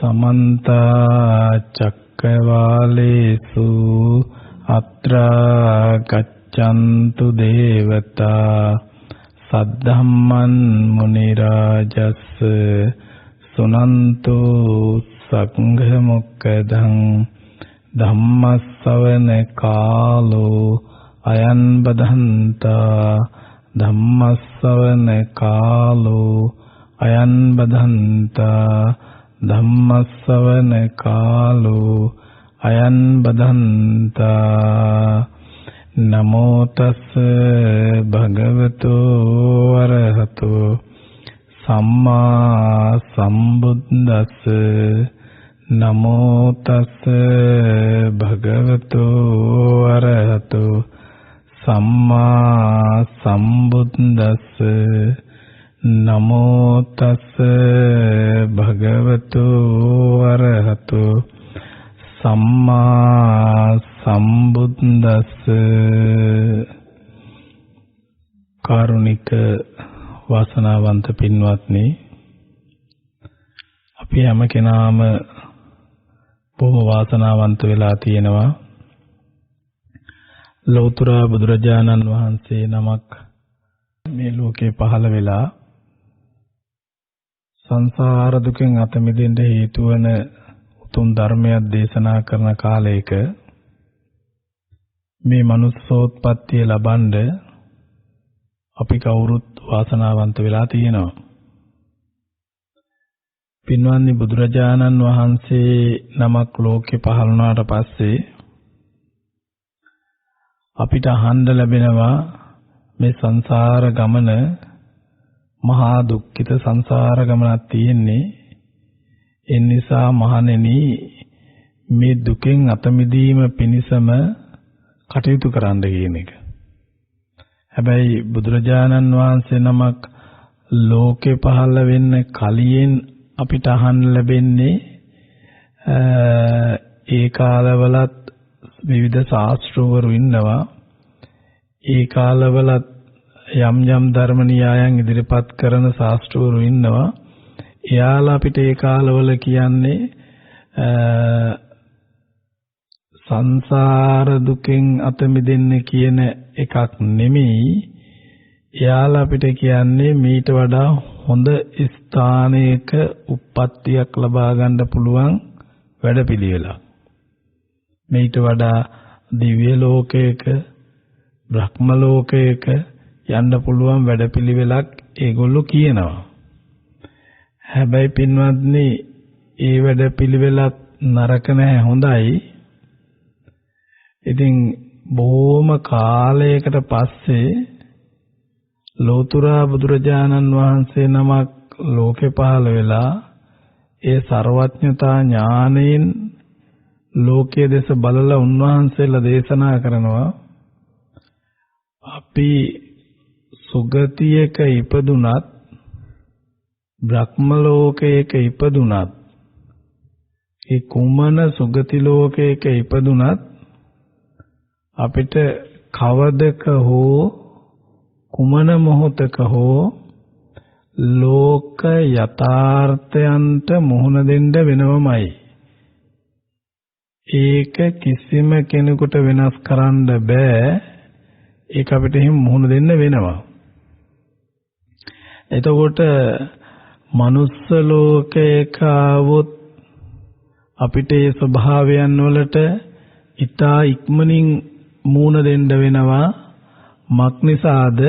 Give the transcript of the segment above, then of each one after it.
समन्ता चक्रवालेषु अत्रा गच्छन्तु देवता सद्धम्मन् मुनिराजस् सुनन्तु संघमुक्कदं धम्मश्रवण कालो अयं बधन्ता धम्मश्रवण कालो अयं बधन्ता धम्मश्रवण कालो अयं बधन्ता नमो तस् भगवतो अरहतो सम्मा सम्बुद्दस्स नमो तस् भगवतो अरहतो सम्मा सम्बुद्दस्स नमो तस् भगवतो अरहतो सम्मा सम्बुद्दस्स कारुणिक වාසනාවන්ත පින්වත්නි අපි හැම කෙනාම බොහොම වාසනාවන්ත වෙලා තියෙනවා ලෞතර බුදුරජාණන් වහන්සේ නමක් මේ ලෝකේ පහළ වෙලා සංසාර දුකෙන් අත මිදෙන්න හේතු වන උතුම් ධර්මයක් දේශනා කරන කාලයක මේ මනුස්සෝත්පත්තිය ලබනද අපි කවුරුත් වාසනාවන්ත වෙලා තියෙනවා. පින්වත්නි බුදුරජාණන් වහන්සේ නමක් ලෝකේ පහළ වුණාට පස්සේ අපිට අහන්න ලැබෙනවා මේ සංසාර ගමන මහා දුක්ඛිත සංසාර ගමනක් තියෙන්නේ. ඒ නිසා මහණෙනි මේ දුකෙන් අත මිදීම පිණිසම කටයුතු කරන්න කියන එක. හැබැයි බුදුරජාණන් වහන්සේ නමක් ලෝකේ පහළ වෙන්න කලින් අපිට අහන්න ලැබෙන්නේ ඒ කාලවලත් විවිධ ශාස්ත්‍රවරු ඉන්නවා. ඒ කාලවලත් යම් යම් ධර්ම න්‍යායන් ඉදිරිපත් කරන ශාස්ත්‍රවරු ඉන්නවා. එයාලා අපිට ඒ කාලවල කියන්නේ සංසාර දුකෙන් අත මිදෙන්න කියන එකක් නෙමෙයි. එයාලා අපිට කියන්නේ මීට වඩා හොඳ ස්ථානයක උප්පත්තියක් ලබා ගන්න පුළුවන් වැඩපිළිවෙලක්. මීට වඩා දිව්‍ය ලෝකයක බ්‍රහ්ම ලෝකයක යන්න පුළුවන් වැඩපිළිවෙලක් ඒගොල්ලෝ කියනවා. හැබැයි පින්වත්නි ඒ වැඩපිළිවෙලත් නරක නැහැ හොඳයි. ඉතින් බොහොම කාලයකට පස්සේ ලෝතර බුදුරජාණන් වහන්සේ නමක් ලෝකේ පහළ වෙලා ඒ ਸਰවඥතා ඥාණයෙන් ලෝකයේ දෙස බලලා උන්වහන්සේලා දේශනා කරනවා අපි සුගතියක ඉපදුනත් බ්‍රහ්ම ලෝකයක ඉපදුනත් ඒ කුමන සුගති ලෝකයක ඉපදුනත් අපිට කවදක හෝ කුමන මොහොතක හෝ ලෝක යථාර්ථයන්ට මුහුණ දෙන්න වෙනවමයි. ඒක කිසිම කෙනෙකුට වෙනස් කරන්න බෑ. ඒක අපිට එහෙම මුහුණ දෙන්න වෙනවා. එතකොට මනුස්ස ලෝකයක આવොත් අපිට ඒ ස්වභාවයන් වලට ඊටා ඉක්මනින් මූණ දෙන්න වෙනවා. මක්නිසාද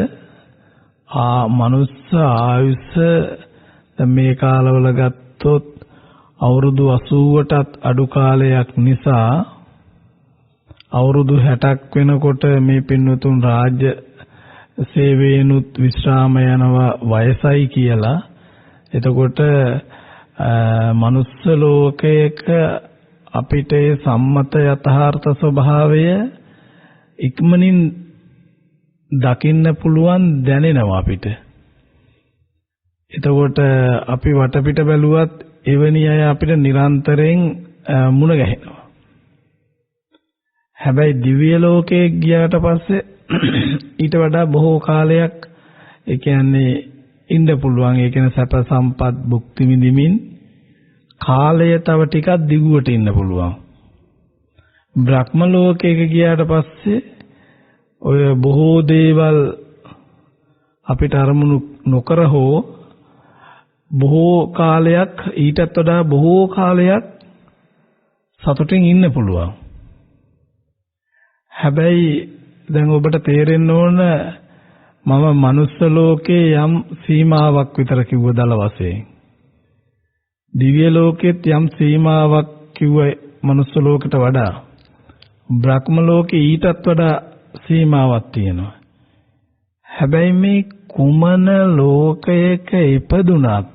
මනුස්ස ආයුෂ මේ කාලවල ගත්තොත් අවුරුදු 80ටත් අඩු කාලයක් නිසා අවුරුදු 60ක් වෙනකොට මේ පින්වතුන් රාජ්‍ය සේවේනුත් විශ්‍රාම යනවා වයසයි කියලා. එතකොට මනුස්ස ලෝකයක අපිට සම්මත යථාර්ථ ස්වභාවය ඉක්මනින් දකින්න පුළුවන් දැනෙනවා අපිට. එතකොට අපි වටපිට බැලුවත් එවැනි අය අපිට නිරන්තරයෙන් මුණ ගැහෙනවා. හැබැයි දිව්‍ය ලෝකයේ ගියාට පස්සේ ඊට වඩා බොහෝ කාලයක් ඒ කියන්නේ ඉන්න පුළුවන්. ඒ කියන්නේ සැප සම්පත් භුක්ති විඳිමින් කාලය තව ටිකක් දිගුවට ඉන්න පුළුවන්. බ්‍රහ්ම ලෝකයක ගියාට පස්සේ ඔය බොහෝ දේවල් අපිට අරමුණු නොකර හෝ බොහෝ කාලයක් ඊටත් වඩා බොහෝ කාලයක් සතුටින් ඉන්න පුළුවන්. හැබැයි දැන් ඔබට තේරෙන්න ඕන මම මනුස්ස ලෝකේ යම් සීමාවක් විතර කිව්ව දල වශයෙන්. දිව්‍ය ලෝකෙත් යම් සීමාවක් කිව්ව මනුස්ස ලෝකෙට වඩා බ්‍රහ්ම ලෝකේ ඊටත් වඩා සීමාවක් තියෙනවා. හැබැයි මේ කුමන ලෝකයක ඉපදුනත්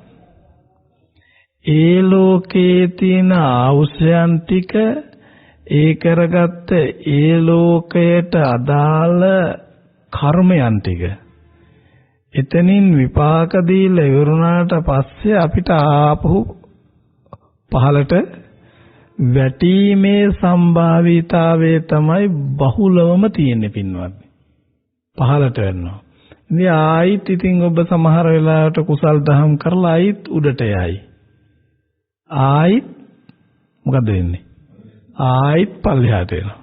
ඒ ලෝකයේ තියෙන ආවුෂයන් ටික ඒ කරගත්ත ඒ ලෝකයට අදාළ කර්මයන් ටික එතනින් විපාක දීලා ඉවරුණාට පස්සේ අපිට ආපහු පහලට වැටීමේ සම්භාවිතාවය තමයි බහුලවම තියෙන්නේ පින්වත්නි. පහලට වෙනවා. ඉතින් ආයිත් ඉතින් ඔබ සමහර වෙලාවට කුසල් දහම් කරලා ආයිත් උඩට යයි. ආයිත් මොකද වෙන්නේ? ආයිත් පල්ලෙහාට එනවා.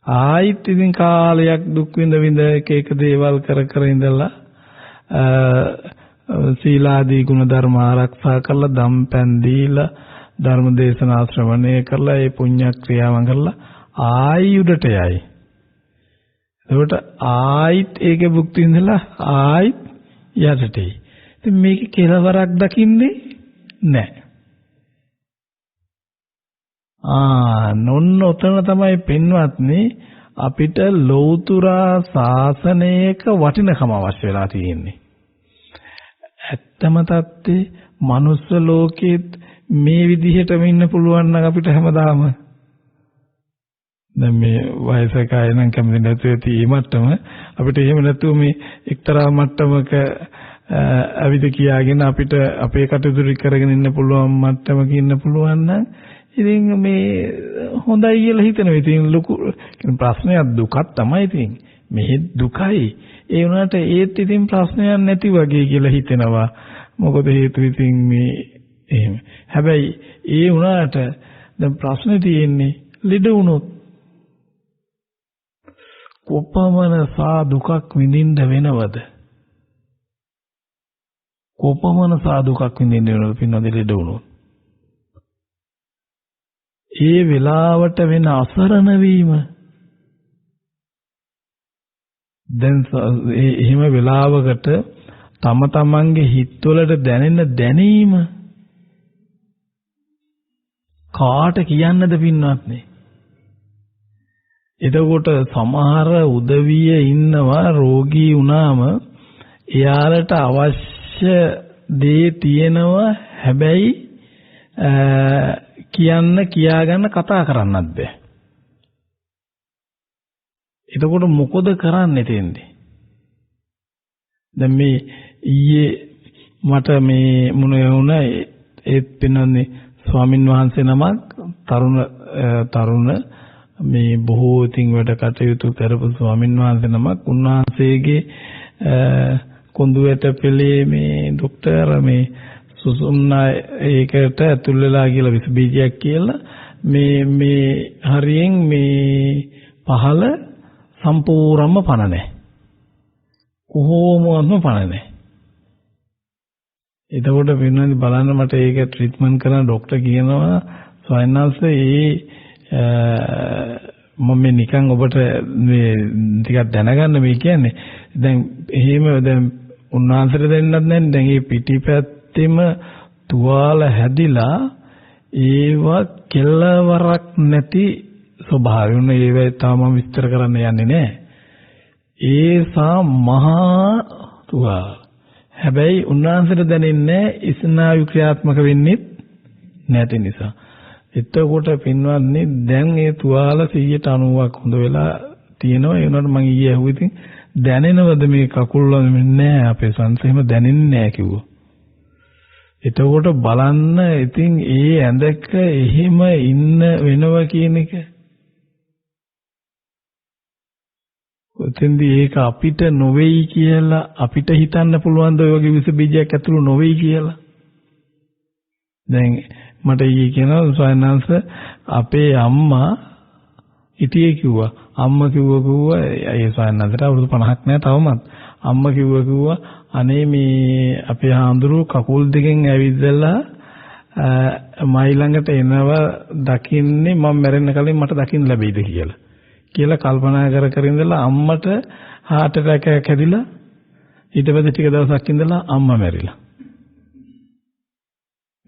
ආයිත් ඉතින් කාලයක් දුක් විඳ එක දේවල් කර ඉඳලා සීලාදී ගුණ ධර්ම ආරක්ෂා කරලා දම්පැන් දීලා ධර්ම දේශනා ශ්‍රවණය කරලා ඒ පුණ්‍ය ක්‍රියාවන් කරලා ආයි උඩට යයි. එතකොට ආයිත් ඒකේ භුක්ති විඳලා ආයිත් යටට එයි. ඉතින් මේක කෙලවරක් දකින්නේ නැහැ. නොන්න උතන තමයි පින්වත්නි අපිට ලෞතුරා ශාසනයක වටිනකම අවශ්‍ය වෙලා තියෙන්නේ. ඇත්තම තත්ත්වේ මනුස්ස ලෝකෙත් මේ විදිහටම ඉන්න පුළුවන් නම් අපිට හැමදාම දැන් මේ වයසක අය නම් කැමති නැතුව ඇති මේ මට්ටම අපිට එහෙම නැතුව මේ එක්තරා මට්ටමක අවිද කියාගෙන අපිට අපේ කටයුතු කරගෙන ඉන්න පුළුවන් මට්ටමක ඉන්න පුළුවන් නම් ඉතින් මේ හොඳයි කියලා හිතනවා. ඉතින් ලොකු ප්‍රශ්නයක් දුකක් තමයි ඉතින්. මේ දුකයි. ඒ වුණාට ඒත් ඉතින් ප්‍රශ්නයක් නැති වගේ කියලා හිතෙනවා. මොකද හේතුව ඉතින් මේ එහෙම. හැබැයි ඒ වුණාට දැන් ප්‍රශ්නේ තියෙන්නේ ලෙඩ වුණොත් කොපමණ සා දුකක් විඳින්න වෙනවද? කොපමණ සා දුකක් විඳින්න වෙනවද පින්නද ලෙඩ වුණොත්? ඒ වෙලාවට වෙන අසරණ වීම දැන් එහෙම වෙලාවකට තම තමන්ගේ හිතවලට දැනෙන දැනීම කාට කියන්නද පින්වත්නි? එතකොට සමහර උදවිය ඉන්නවා රෝගී වුණාම එයාලට අවශ්‍ය දේ තියෙනවා හැබැයි කියාගන්න කතා කරන්නත් බෑ. එතකොට මොකද කරන්නේ තෙන්දී? දැන් මේ ඊයේ මට මේ මොන වුණා ඒත් පින්නන්නේ ස්වාමින් වහන්සේ නමක් තරුණ මේ බොහෝ ඉතින් වැඩ කටයුතු කරපු ස්වාමින් වහන්සේ නමක් උන්වහන්සේගේ කොඳුයට පෙළේ මේ ડોක්ටර් මේ සුසුම්නා ඒකට ඇතුල් වෙලා කියලා විස බීජයක් කියලා මේ හරියෙන් මේ පහළ සම්පූර්ණයෙන්ම පණ නැහැ. කොහොමවත්ම පණ නැහැ. එතකොට වෙනවාද බලන්න මට ඒක ට්‍රීට්මන්ට් කරන ડોක්ටර් කියනවා සයන්ස් මම නිකන් ඔබට මේ ටිකක් දැනගන්න මේ කියන්නේ දැන් එහෙම දැන් උන්වහන්සේට දෙන්නත් නැහැ දැන් මේ පිටිපැත්තෙම තුවාල හැදිලා ඒවා කෙලවරක් නැති ස්වභාවය උන ඒවා තාම විස්තර කරන්න යන්නේ නැහැ ඒසා මහා තුවාල හැබැයි උන්වහන්සේට දැනෙන්නේ ස්නායු ක්‍රියාත්මක වෙන්නේ නැති නිසා එතකොට පින්වත්නි දැන් ඒ තුවාල 90ක් හොඳ වෙලා තියෙනවා ඒ උනට මම ඊයේ ඇහුවා ඉතින් දැනෙනවද මේ කකුල් වල නෑ අපේ සංසෙම දැනෙන්නේ නෑ කිව්වා. එතකොට බලන්න ඉතින් ඒ ඇඳක එහෙම ඉන්න වෙනවා කියන එක. ඔතෙන්දී ඒක අපිට නොවේයි කියලා අපිට හිතන්න පුළුවන් ද ඔය වගේ විස බීජයක් ඇතුළු නොවේයි කියලා. දැන් මට ඊයේ කියනවා සයන්ස් අපේ අම්මා ඉතියේ කිව්වා. අම්මා කිව්වා ඒ සයන්ස්ට අවුරුදු 50ක් නෑ තවමත්. අම්මා කිව්වා අනේ මේ අපේ හාමුදුරුවෝ කකුල් දෙකෙන් ඇවිදලා මයි ළඟට එනවා දකින්නේ මම මැරෙන්න කලින් මට දකින්න ලැබෙයිද කියලා කල්පනා කර ඉඳලා අම්මට heart attack එකක් හැදිලා ඊට පස්සේ ටික දවසක් ඉඳලා අම්මා මැරිලා.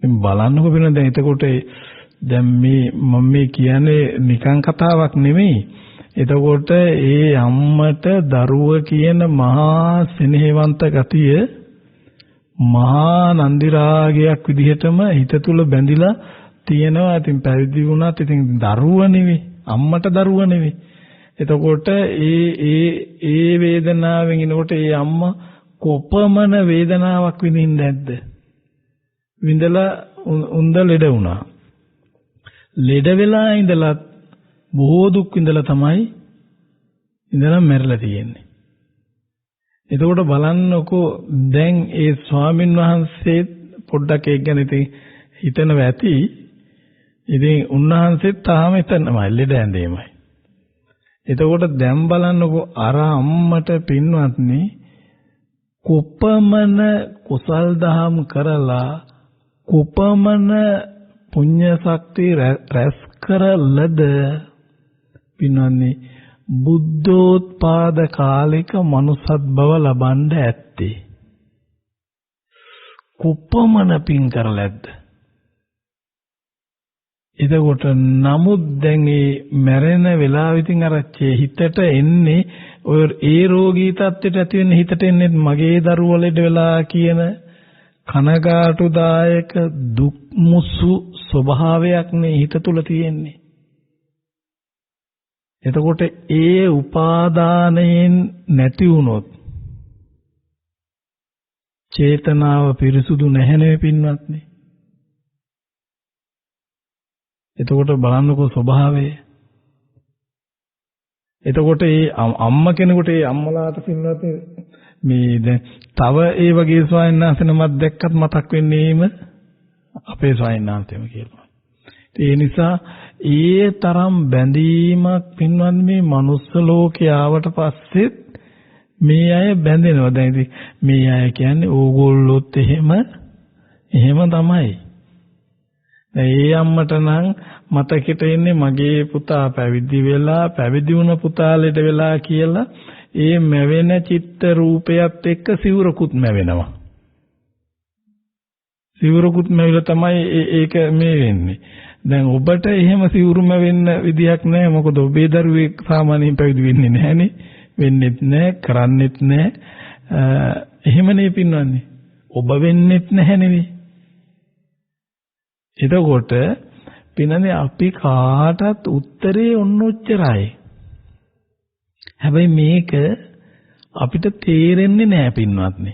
ඉතින් බලන්නකො වෙන දැන් එතකොට දැන් මම කියන්නේ නිකන් කතාවක් නෙමෙයි. එතකොට ඒ අම්මට දරුව කියන මහා ස්නේහවන්ත ගතිය මහා නන්දි රාගයක් විදිහටම හිත තුල බැඳිලා තියෙනවා. ඉතින් පැවිදි වුණත් ඉතින් දරුව නෙවෙයි අම්මට දරුව නෙවෙයි. එතකොට ඒ වේදනාවෙන් එනකොට ඒ අම්මා කොපමණ වේදනාවක් විඳින්නේ නැද්ද? විඳලා උන්ද ලෙඩ වුණා. ලෙඩ වෙලා ඉඳලා බොහෝ දුක් විඳලා තමයි ඉඳලා මැරලා තියෙන්නේ. එතකොට බලන්නකෝ දැන් ඒ ස්වාමින් වහන්සේ පොඩ්ඩක් ඒක ගැන ඉතින් හිතනවා ඇති. ඉතින් උන්වහන්සේත් තාම එතනමයි ලෙඩ ඇඳේමයි. එතකොට දැන් බලන්නකෝ අර අම්මට පින්වත්නි කොපමණ කුසල් දහම් කරලා කොපමණ පුණ්‍ය ශක්තිය රැස් කරලද පින්වත්නි බුද්ධෝත්පාද කාලික මනුසත් බව ලබන්න ඇත්තේ කොපමණ පින් කරලද? එතකොට නමුත් දැන් මේ මැරෙන වෙලාවෙ ඉතින් අර හිතට එන්නේ ඔය ඒ රෝගී තත්ත්වයට ඇති වෙන්න හිතට එන්නේ මගේ දරුවා ලෙඩ වෙලා කියන කනගාටුදායක දුක් මුසු ස්වභාවයක් නේ හිත තුල තියෙන්නේ. එතකොට ඒ උපාදානයෙන් නැති වුණොත් චේතනාව පිරිසුදු නැහැ නේ පින්වත්නි. එතකොට බලන්නකෝ ස්වභාවය. එතකොට ඒ අම්මා කෙනෙකුට ඒ අම්මලාට පින්වත්නි මේ දැන් තව ඒ වගේ ස්වාමීන් වහන්සේනමක් දැක්කත් මතක් වෙන්නේම අපේ ස්වාමීන් වහන්සේම කියලා. ඒ නිසා ඒ තරම් බැඳීමක් පින්වත් මේ මනුස්ස ලෝකේ ආවට පස්සෙත් මේ අය බැඳෙනවා. දැන් ඉතින් මේ අය කියන්නේ ඕගොල්ලොත් එහෙම තමයි. ඒ අම්මට නම් මතකෙට එන්නේ මගේ පුතා පැවිදි වෙලා පැවිදි වුණ පුතා ලෙඩ වෙලා කියලා ඒ මැවෙන චිත්ත රූපයත් එක්ක සිවුරකුත් මැවෙනවා. සිවුරකුත් මැවිලා තමයි ඒක මේ වෙන්නේ. දැන් ඔබට එහෙම සිවුරුම වෙන්න විදියක් නැහැ. මොකද ඔබේ දරුවෙක් සාමාන්‍යයෙන් පැවිදි වෙන්නේ නැහනේ. වෙන්නෙත් නැහැ, කරන්නෙත් නැහැ. එහෙමනේ පින්වන්නේ. ඔබ වෙන්නෙත් නැහැ නෙවෙයි. එතකොට පින්නනේ අපි කාටත් උත්තරේ ඔන්න ඔච්චරයි. හැබැයි මේක අපිට තේරෙන්නේ නැහැ පින්වත්නි.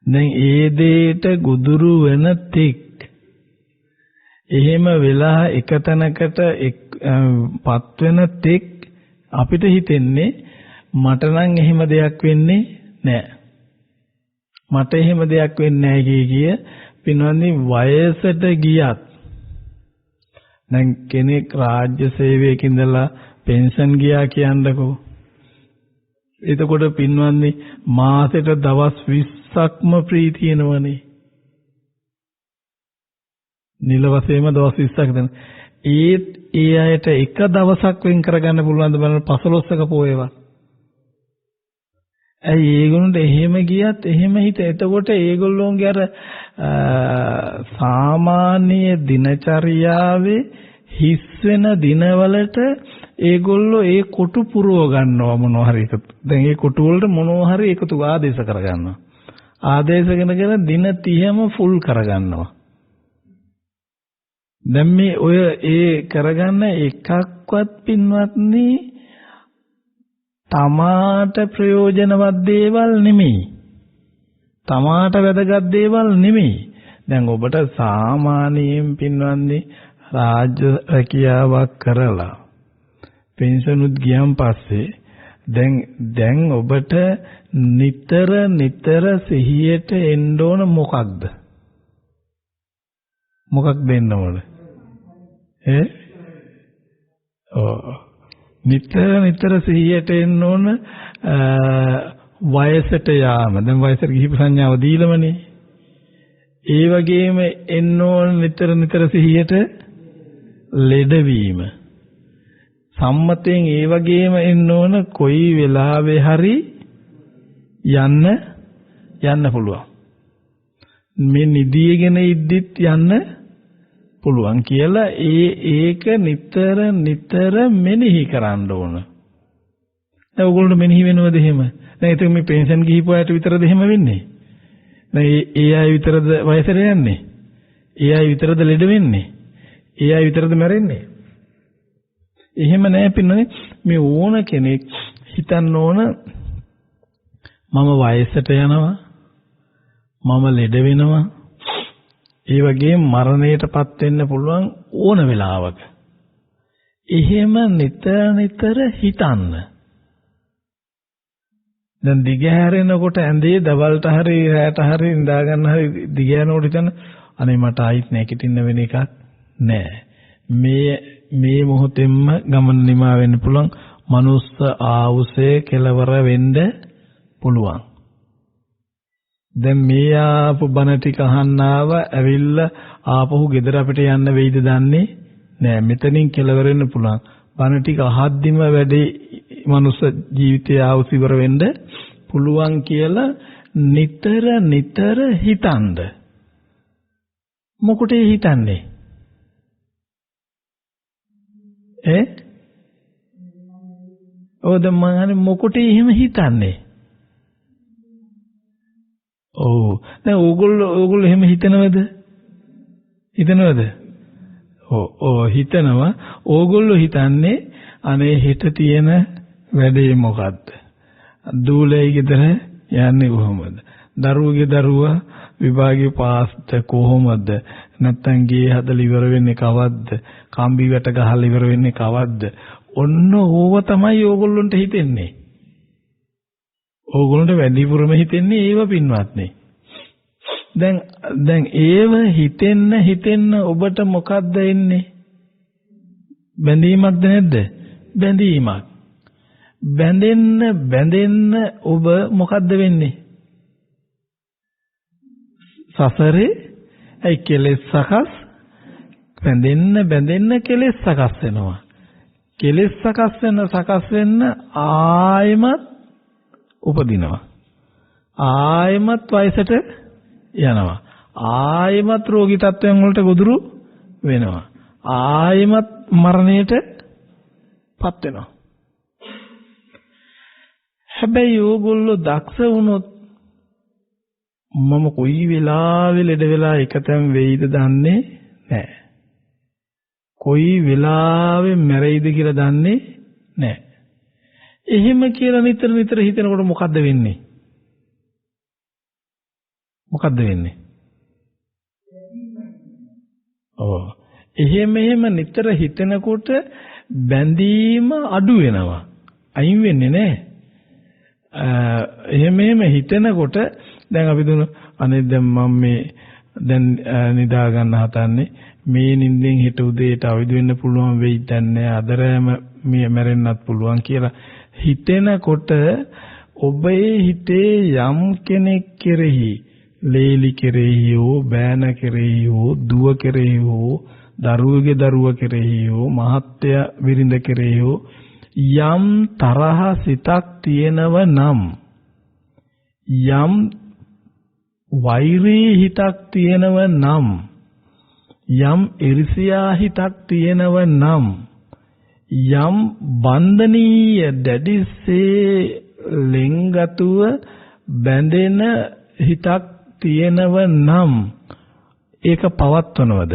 දැන් ඒ දෙයට ගුදුරු වෙන තෙක් එහෙම වෙලා එක තැනකට පත් වෙන තෙක් අපිට හිතෙන්නේ මට නම් එහෙම දෙයක් වෙන්නේ නැහැ. මට එහෙම දෙයක් වෙන්නේ නැහැ කිය පින්වත්නි වයසට ගියත් දැන් කෙනෙක් රාජ්‍ය සේවයක ඉඳලා පෙන්ෂන් ගියා කියන්නකෝ. එතකොට පින්වත්නි මාසෙට දවස් 20ක්ම ෆ්‍රී තියෙනවනේ. නිල වශයෙන්ම දවස් 20ක් දෙන. ඒ අයට එක දවසක් වෙන් කරගන්න පුළුවන් ද බලන්න 15ක පොයේවත්. ඇයි ඒගොල්ලන්ට එහෙම ගියත් එහෙම හිත. එතකොට ඒගොල්ලෝගේ අර සාමාන්‍ය දිනචරියාවේ හිස් වෙන දිනවලට ඒගොල්ලෝ ඒ කොටු පුරව ගන්නවා මොනවා හරි එකතු. දැන් ඒ කොටු වලට මොනවා හරි එකතු ආදේශ කරගන්නවා. ආදේශ කරගෙන දින 30ම ෆුල් කරගන්නවා. දැන් මේ ඔය ඒ කරගන්න එකක්වත් පින්වත්නි තමාට ප්‍රයෝජනවත් දේවල් නෙමෙයි. තමාට වැදගත් දේවල් නෙමෙයි. දැන් ඔබට සාමාන්‍යයෙන් පින්වත්නි රාජ්‍ය රැකියාවක් කරලා පෙන්ෂනුත් ගියන් පස්සේ දැන් ඔබට නිතර සිහියට එන්න ඕන මොකක්ද? මොකක් දෙන්න ඕන? නිතර සිහියට එන්න ඕන වයසට යාම. දැන් වයසට ගිහිපු සංඥාව දීලමනේ. ඒ වගේම එන්න ඕන නිතර සිහියට ලෙඩවීම. සම්මතයෙන් ඒ වගේම එන්න ඕන කොයි වෙලාවෙ හරි යන්න පුළුවන්. මේ නිදියගෙන ඉද්දිත් යන්න පුළුවන් කියලා ඒක නිතර මෙනෙහි කරන්න ඕන. දැන් ඕගොල්ලෝ මෙනෙහි වෙනවද එහෙම? දැන් ඉතින් මේ පෙන්ෂන් ගිහිපු අයට විතරද එහෙම වෙන්නේ? දැන් ඒ අය විතරද වයසට යන්නේ? ඒ අය විතරද ලෙඩ වෙන්නේ? ඒ අය විතරද මැරෙන්නේ? එහෙම නෑ පින්නනේ. මේ ඕන කෙනෙක් හිතන්න ඕන මම වයසට යනවා, මම ලෙඩ වෙනවා, ඒ වගේම මරණයටපත් වෙන්න පුළුවන් ඕන වෙලාවක. එහෙම නිතර හිතන්න. දැන් දිගහැරෙනකොට ඇඳේ දවල්ට හරි රැට හරි ඉඳා ගන්න හරි දිගහැරෙනකොට හිතන්න අනේ මට ආයිත් නැගිටින්න වෙන එකක් නෑ. මේ මොහොතෙන්ම ගමන නිමා වෙන්න පුළුවන්. මනුස්ස ආයුෂයේ කෙලවර වෙන්න පුළුවන්. දැන් මේ ආපු බණ ටික අහන්න ඇවිල්ලා ආපහු ගෙදර අපිට යන්න වෙයිද දන්නේ නෑ. මෙතනින් කෙලවර වෙන්න පුළුවන්. බණ ටික අහද්දිම වැඩි මනුස්ස ජීවිතයේ ආයුෂ ඉවර වෙන්න පුළුවන් කියලා නිතර හිතන්න. මොකටද හිතන්නේ? ඔව් දැන් මම අහන්නේ මොකටද එහෙම හිතන්නේ? ඔව් දැන් ඕගොල්ලෝ එහෙම හිතනවද? ඔව් හිතනවා. ඕගොල්ලෝ හිතන්නේ අනේ හෙට තියෙන වැඩේ මොකද්ද? දූලේ ගෙදර යන්නේ කොහොමද? දරුවා විභාගේ පාස්ද කොහොමද? නැත්තම් ගේ හදලා ඉවර වෙන්නේ කවද්ද? කම්බි වැට ගහලා ඉවර වෙන්නේ කවද්ද? ඔන්න ඕව තමයි ඕගොල්ලන්ට හිතෙන්නේ. ඕගොල්ලන්ට වැඩිපුරම හිතෙන්නේ ඒව පින්වත්නි. දැන් ඒව හිතෙන්න ඔබට මොකද්ද එන්නේ? බැඳීමක්ද නැද්ද? බැඳීමක්. බැඳෙන්න ඔබ මොකද්ද වෙන්නේ? සසරේ ඒ කෙලෙස් සකස් බැඳෙන්න කෙලෙස් සකස් වෙනවා. කෙලෙස් සකස් වෙන්න ආයමත් උපදිනවා. ආයමත් වයසට යනවා. ආයමත් රෝගී තත්ත්වයන් වලට ගොදුරු වෙනවා. ආයමත් මරණයට පත් වෙනවා. හැබැයි ඕගොල්ලෝ දක්ෂ වුණොත් මම කොයි වෙලාවෙ ලෙඩ වෙලා එකතෙන් වෙයිද දන්නේ නැහැ. කොයි වෙලාවෙ මැරෙයිද කියලා දන්නේ නැහැ. එහෙම කියලා නිතර හිතනකොට මොකද්ද වෙන්නේ? එහෙම නිතර හිතනකොට බැඳීම අඩු වෙනවා. අයින් වෙන්නේ නැහැ. එහෙම හිතනකොට දැන් අපි දුන අනේ දැන් මම මේ දැන් නිදා ගන්න හතන්නේ මේ නිින්දෙන් හිට උදේට අවදි වෙන්න පුළුවන් වෙයි දැන්නේ අදරෑම මේ මැරෙන්නත් පුළුවන් කියලා හිතෙනකොට ඔබේ හිතේ යම් කෙනෙක් කෙරෙහි ලේලි කෙරෙහි හෝ බෑන කෙරෙහි හෝ දුව කෙරෙහි හෝ දරුවගේ දරුව කෙරෙහි හෝ මහත්ය විරිඳ කෙරෙහි හෝ යම් තරහ සිතක් තියෙනව නම් යම් වෛරී හිතක් තියෙනව නම් යම් ඉරිසියා හිතක් තියෙනව නම් යම් බන්ධනීය දැඩිසේ ලෙන්ගතුව බැඳෙන හිතක් තියෙනව නම් ඒක පවත්වනවද?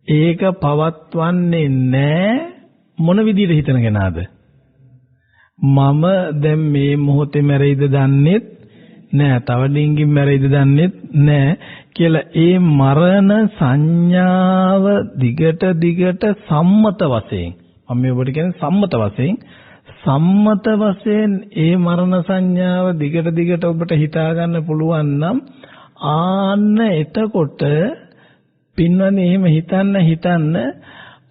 ඒක පවත්වන්නේ නැහැ. මොන විදිහට හිතන කෙනාද? මම දැන් මේ මොහොතේ මැරෙයිද දන්නෙත් නෑ, තව ඩිංගින් මැරෙයිද දන්නෙත් නෑ කියලා ඒ මරණ සංඥාව දිගට සම්මත වශයෙන් මම මේ ඔබට කියන්නේ සම්මත වශයෙන් ඒ මරණ සංඥාව දිගට ඔබට හිතා ගන්න පුළුවන් නම් ආන්න එතකොට පින්වනේ එහෙම හිතන්න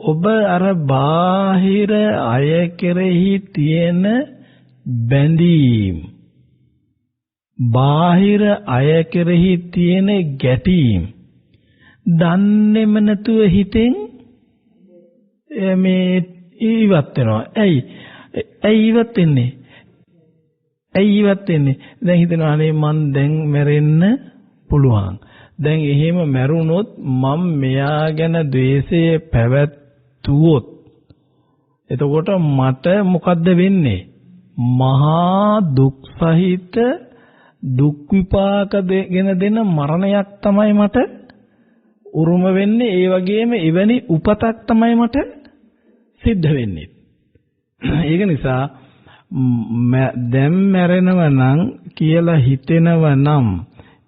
ඔබ අර බාහිර අය කෙරෙහි තියෙන බැඳීම් බාහිර අය කෙරෙහි තියෙන ගැටීම් දන්නේම නැතුව හිතෙන් මේ ඉවත් වෙනවා. ඇයි ඉවත් වෙන්නේ? දැන් හිතනවා අනේ මං දැන් මැරෙන්න පුළුවන්. දැන් එහෙම මැරුණොත් මම මෙයා ගැන ද්වේෂය පැවැත්තුවොත් එතකොට මට මොකද්ද වෙන්නේ? මහා දුක් සහිත දුක් විපාක ගෙන දෙන මරණයක් තමයි මට උරුම වෙන්නේ. ඒ වගේම එවැනි උපතක් තමයි මට සිද්ධ වෙන්නේ. ඒක නිසා දැන් මැරෙනව නම් කියලා හිතෙනව නම්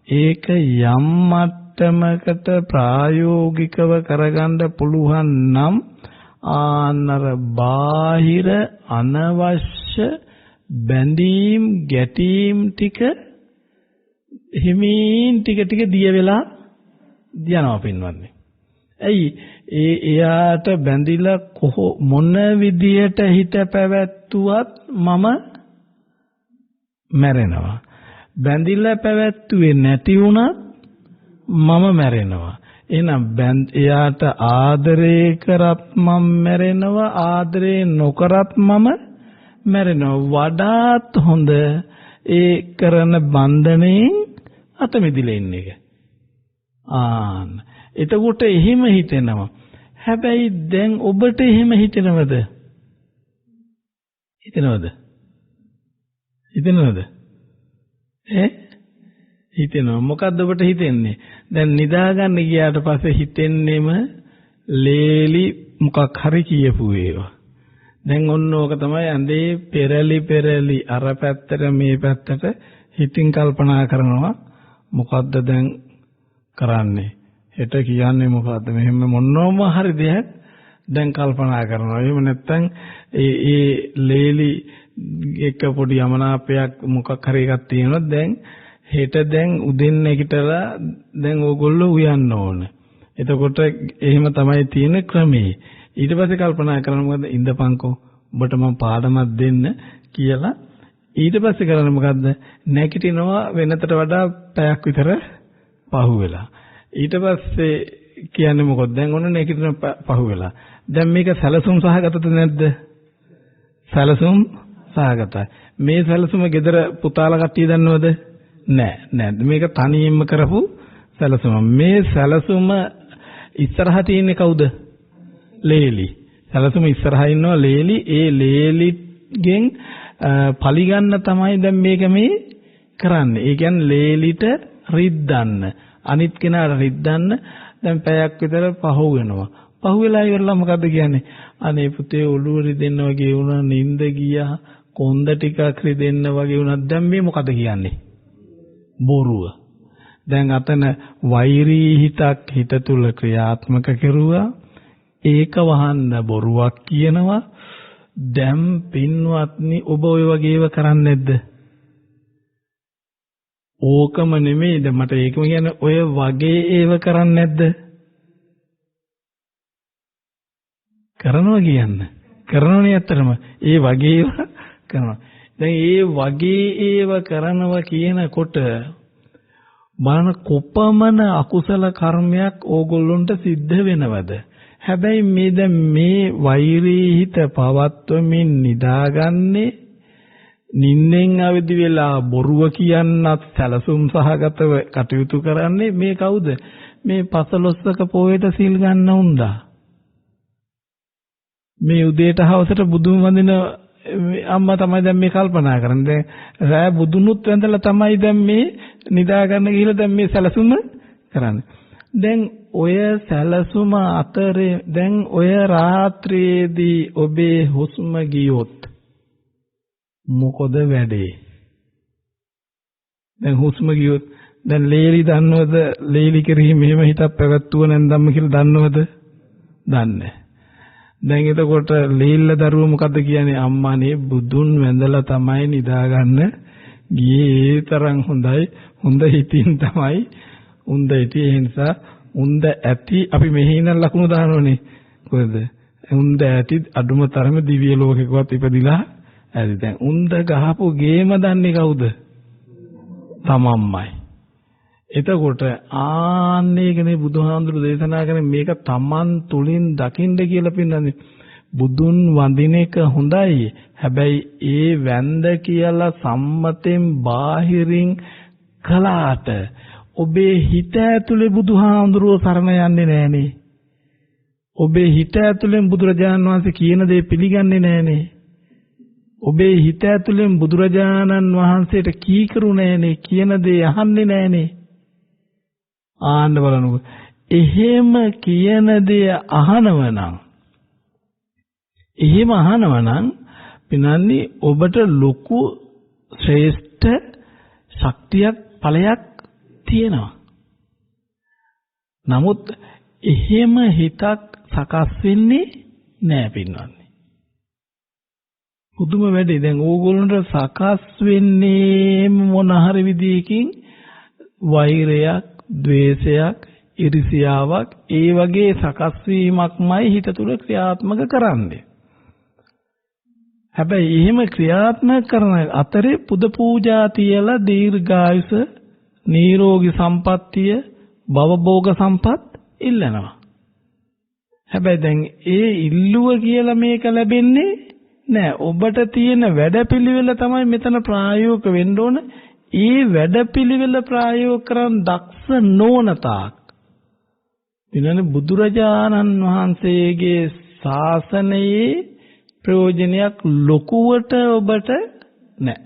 ඒක යම් මට්ටමකට ප්‍රායෝගිකව කරගන්න පුළුවන් නම් ආනර බාහිර අනවශ්‍ය බැඳීම් ගැටීම් ටික හිමින් ටික දිය වෙලා යනවා පින්වත්නි. ඇයි එයාට බැඳිලා මොන විදියට හිත පැවැත්තුවත් මම මැරෙනවා. බැඳිලා පැවැත්තුවේ නැති වුණත් මම මැරෙනවා. එහෙනම් එයාට ආදරේ කරත් මම මැරෙනවා, ආදරේ නොකරත් මම මැරෙනවා. වඩාත් හොඳ ඒ කරන බන්ධණයෙන් අත මිදෙලා ඉන්න එක. එතකොට එහෙම හිතෙනවා. හැබැයි දැන් ඔබට එහෙම හිතෙනවද? හිතෙනවා. මොකද්ද ඔබට හිතෙන්නේ? දැන් නිදාගන්න ගියාට පස්සේ හිතෙන්නේම ලේලි මොකක් හරි කියපු ඒවා. දැන් ඔන්න ඕක තමයි ඇඳේ පෙරලි අර පැත්තට මේ පැත්තට හිතින් කල්පනා කරනවා මොකද්ද දැන් කරන්නේ? හෙට කියන්නේ මොකද්ද? මෙහෙම මොනෝම හරි දෙයක් දැන් කල්පනා කරනවා. එහෙම නැත්නම් ඒ ලේලි එක පොඩි යමනාපයක් මොකක් හරි එකක් තියෙනවා. දැන් හෙට දැන් උදෙන් නැගිටලා දැන් ඕගොල්ලෝ උයන්න ඕන. එතකොට එහෙම තමයි තියෙන ක්‍රමේ. ඊට පස්සේ කල්පනා කරනවා මොකද ඉඳපන්කෝ ඔබට මම පාඩමක් දෙන්න කියලා. ඊට පස්සේ කරන්නේ මොකද්ද? නැගිටිනවා වෙනතට වඩා පැයක් විතර පහුවෙලා. ඊට පස්සේ කියන්නේ මොකද? දැන් ඔන්න නැගිටින පහුවෙලා. දැන් මේක සැලසුම් සහගතද නැද්ද? සැලසුම් සහගතයි. මේ සැලසුම ගෙදර පුතාලා කට්ටිය දන්නවද? නෑ. මේක තනියෙන්ම කරපු සැලසුම. මේ සැලසුම ඉස්සරහා තියෙන්නේ කවුද? ලේලි. සැලසුම ඉස්සරහා ඉන්නවා ලේලි. ඒ ලේලිගෙන් පලිගන්න තමයි දැන් මේක මේ කරන්නේ. ඒ කියන්නේ ලේලිට රිද්දන්න. අනිත් කෙනාට රිද්දන්න දැන් පැයක් විතර පහු වෙනවා. පහු වෙලා ඉවරලා මොකද්ද කියන්නේ? අනේ පුතේ ඔළුව රිදෙන්න වගේ වුණා, නිින්ද ගියා, කොන්ද ටිකක් රිදෙන්න වගේ වුණා. දැන් මේ මොකද කියන්නේ? බොරුව. දැන් අතන වෛරී හිතක් හිත තුල ක්‍රියාත්මක කෙරුවා. ඒක වහන්න බොරුවක් කියනවා. දැන් පින්වත්නි ඔබ ඔය වගේව කරන්නේ නැද්ද? ඕකම නෙමෙයිද මට ඒකම කියන්නේ ඔය වගේ ඒව කරන්නේ නැද්ද? කරනවා කියන්න. කරනවනේ ඇත්තටම. ඒ වගේ ඒවා කරනවා. දැන් ඒ වගේ ඒව කරනවා කියනකොට බලන කොපමණ අකුසල කර්මයක් ඕගොල්ලොන්ට සිද්ධ වෙනවද? හැබැයි මේ දැන් මේ වෛරී හිත පවත්වමින් නිදාගන්නේ නින්නෙන් අවදි වෙලා බොරුව කියන්නත් සැලසුම් සහගතව කටයුතු කරන්නේ මේ කවුද? මේ 15ක පොයේට සිල් ගන්න උන්දා. මේ උදේට හවසට බුදුන් වඳින අම්මා තමයි දැන් මේ කල්පනා කරන්නේ. දැන් රෑ බුදුනුත් වැඳලා තමයි දැන් මේ නිදා ගන්න ගිහලා දැන් මේ සැලසුම කරන්නේ. දැන් ඔය සැලසුම අතරේ දැන් ඔය රාත්‍රියේදී ඔබේ හුස්ම ගියොත් මොකද වෙන්නේ? දැන් හුස්ම ගියොත් දැන් ලේලි දන්නවද? ලේලි කෙරෙහි මෙහෙම හිතක් පැවැත්තුව නැන්දම්ම කියලා දන්නවද? දන්නේ. දැන් එතකොට ලේල්ල දරුව මොකද්ද කියන්නේ? අම්මානේ බුදුන් වැඳලා තමයි නිදාගන්න ගියේ. ඒ තරම් හොඳයි. හොඳ හිතින් තමයි උන්ද හිටියේ ඒ නිසා උන්ද ඇති අපි මෙහි ඉන්න ලකුණු දානෝනේ කොහෙද උන්ද ඇති අඩුම තරම දිව්‍ය ලෝකෙකවත් ඉපදිලා ඇති දැන් උන්ද ගහපු ගේම දන්නේ කවුද තමන්මයි එතකොට ආන්නේකනේ බුදුහාමුදුරු දේශනා කරන්නේ මේක තමන් තුලින් දකින්න කියලා පින්නන්නේ බුදුන් වඳින එක හොඳයි හැබැයි ඒ වැඳ කියලා සම්මතෙන් බාහිරින් කලාට ඔබේ හිත ඇතුලේ බුදුහාමුදුරුව සරණ යන්නේ නැහනේ ඔබේ හිත ඇතුලෙන් බුදුරජාණන් වහන්සේ කියන දේ පිළිගන්නේ නැහනේ ඔබේ හිත ඇතුලෙන් බුදුරජාණන් වහන්සේට කීකරු නැහනේ කියන දේ අහන්නේ නැහනේ ආන්න බලනකො එහෙම කියන දේ අහනවනම් එහෙම අහනවනම් පිනන්නේ ඔබට ලොකු ශ්‍රේෂ්ඨ ශක්තියක් ඵලයක් තියෙනවා නමුත් එහෙම හිතක් සකස් වෙන්නේ නැහැ පින්නන්නේ පුදුම වැඩි දැන් ඕගොල්ලන්ට සකස් වෙන්නේ මොන හරි විදියකින් වෛරයක් ද්වේෂයක් ඉරිසියාවක් ඒ වගේ සකස් වීමක්මයි හිත තුළ ක්‍රියාත්මක කරන්නේ හැබැයි එහෙම ක්‍රියාත්මක කරන අතරේ පුද පූජා තියලා දීර්ඝායුෂ නිරෝගී සම්පත්තිය භවභෝග සම්පත් ඉල්ලනවා හැබැයි දැන් ඒ ඉල්ලුව කියලා මේක ලැබෙන්නේ නෑ ඔබට තියෙන වැඩපිළිවෙල තමයි මෙතන ප්‍රායෝගික වෙන්න ඕන ඒ වැඩපිළිවෙල ප්‍රායෝගික කරන් දක්ෂ නොවන තාක් දිනන බුදුරජාණන් වහන්සේගේ ශාසනයේ ප්‍රයෝජනයක් ලොකුවට ඔබට නෑ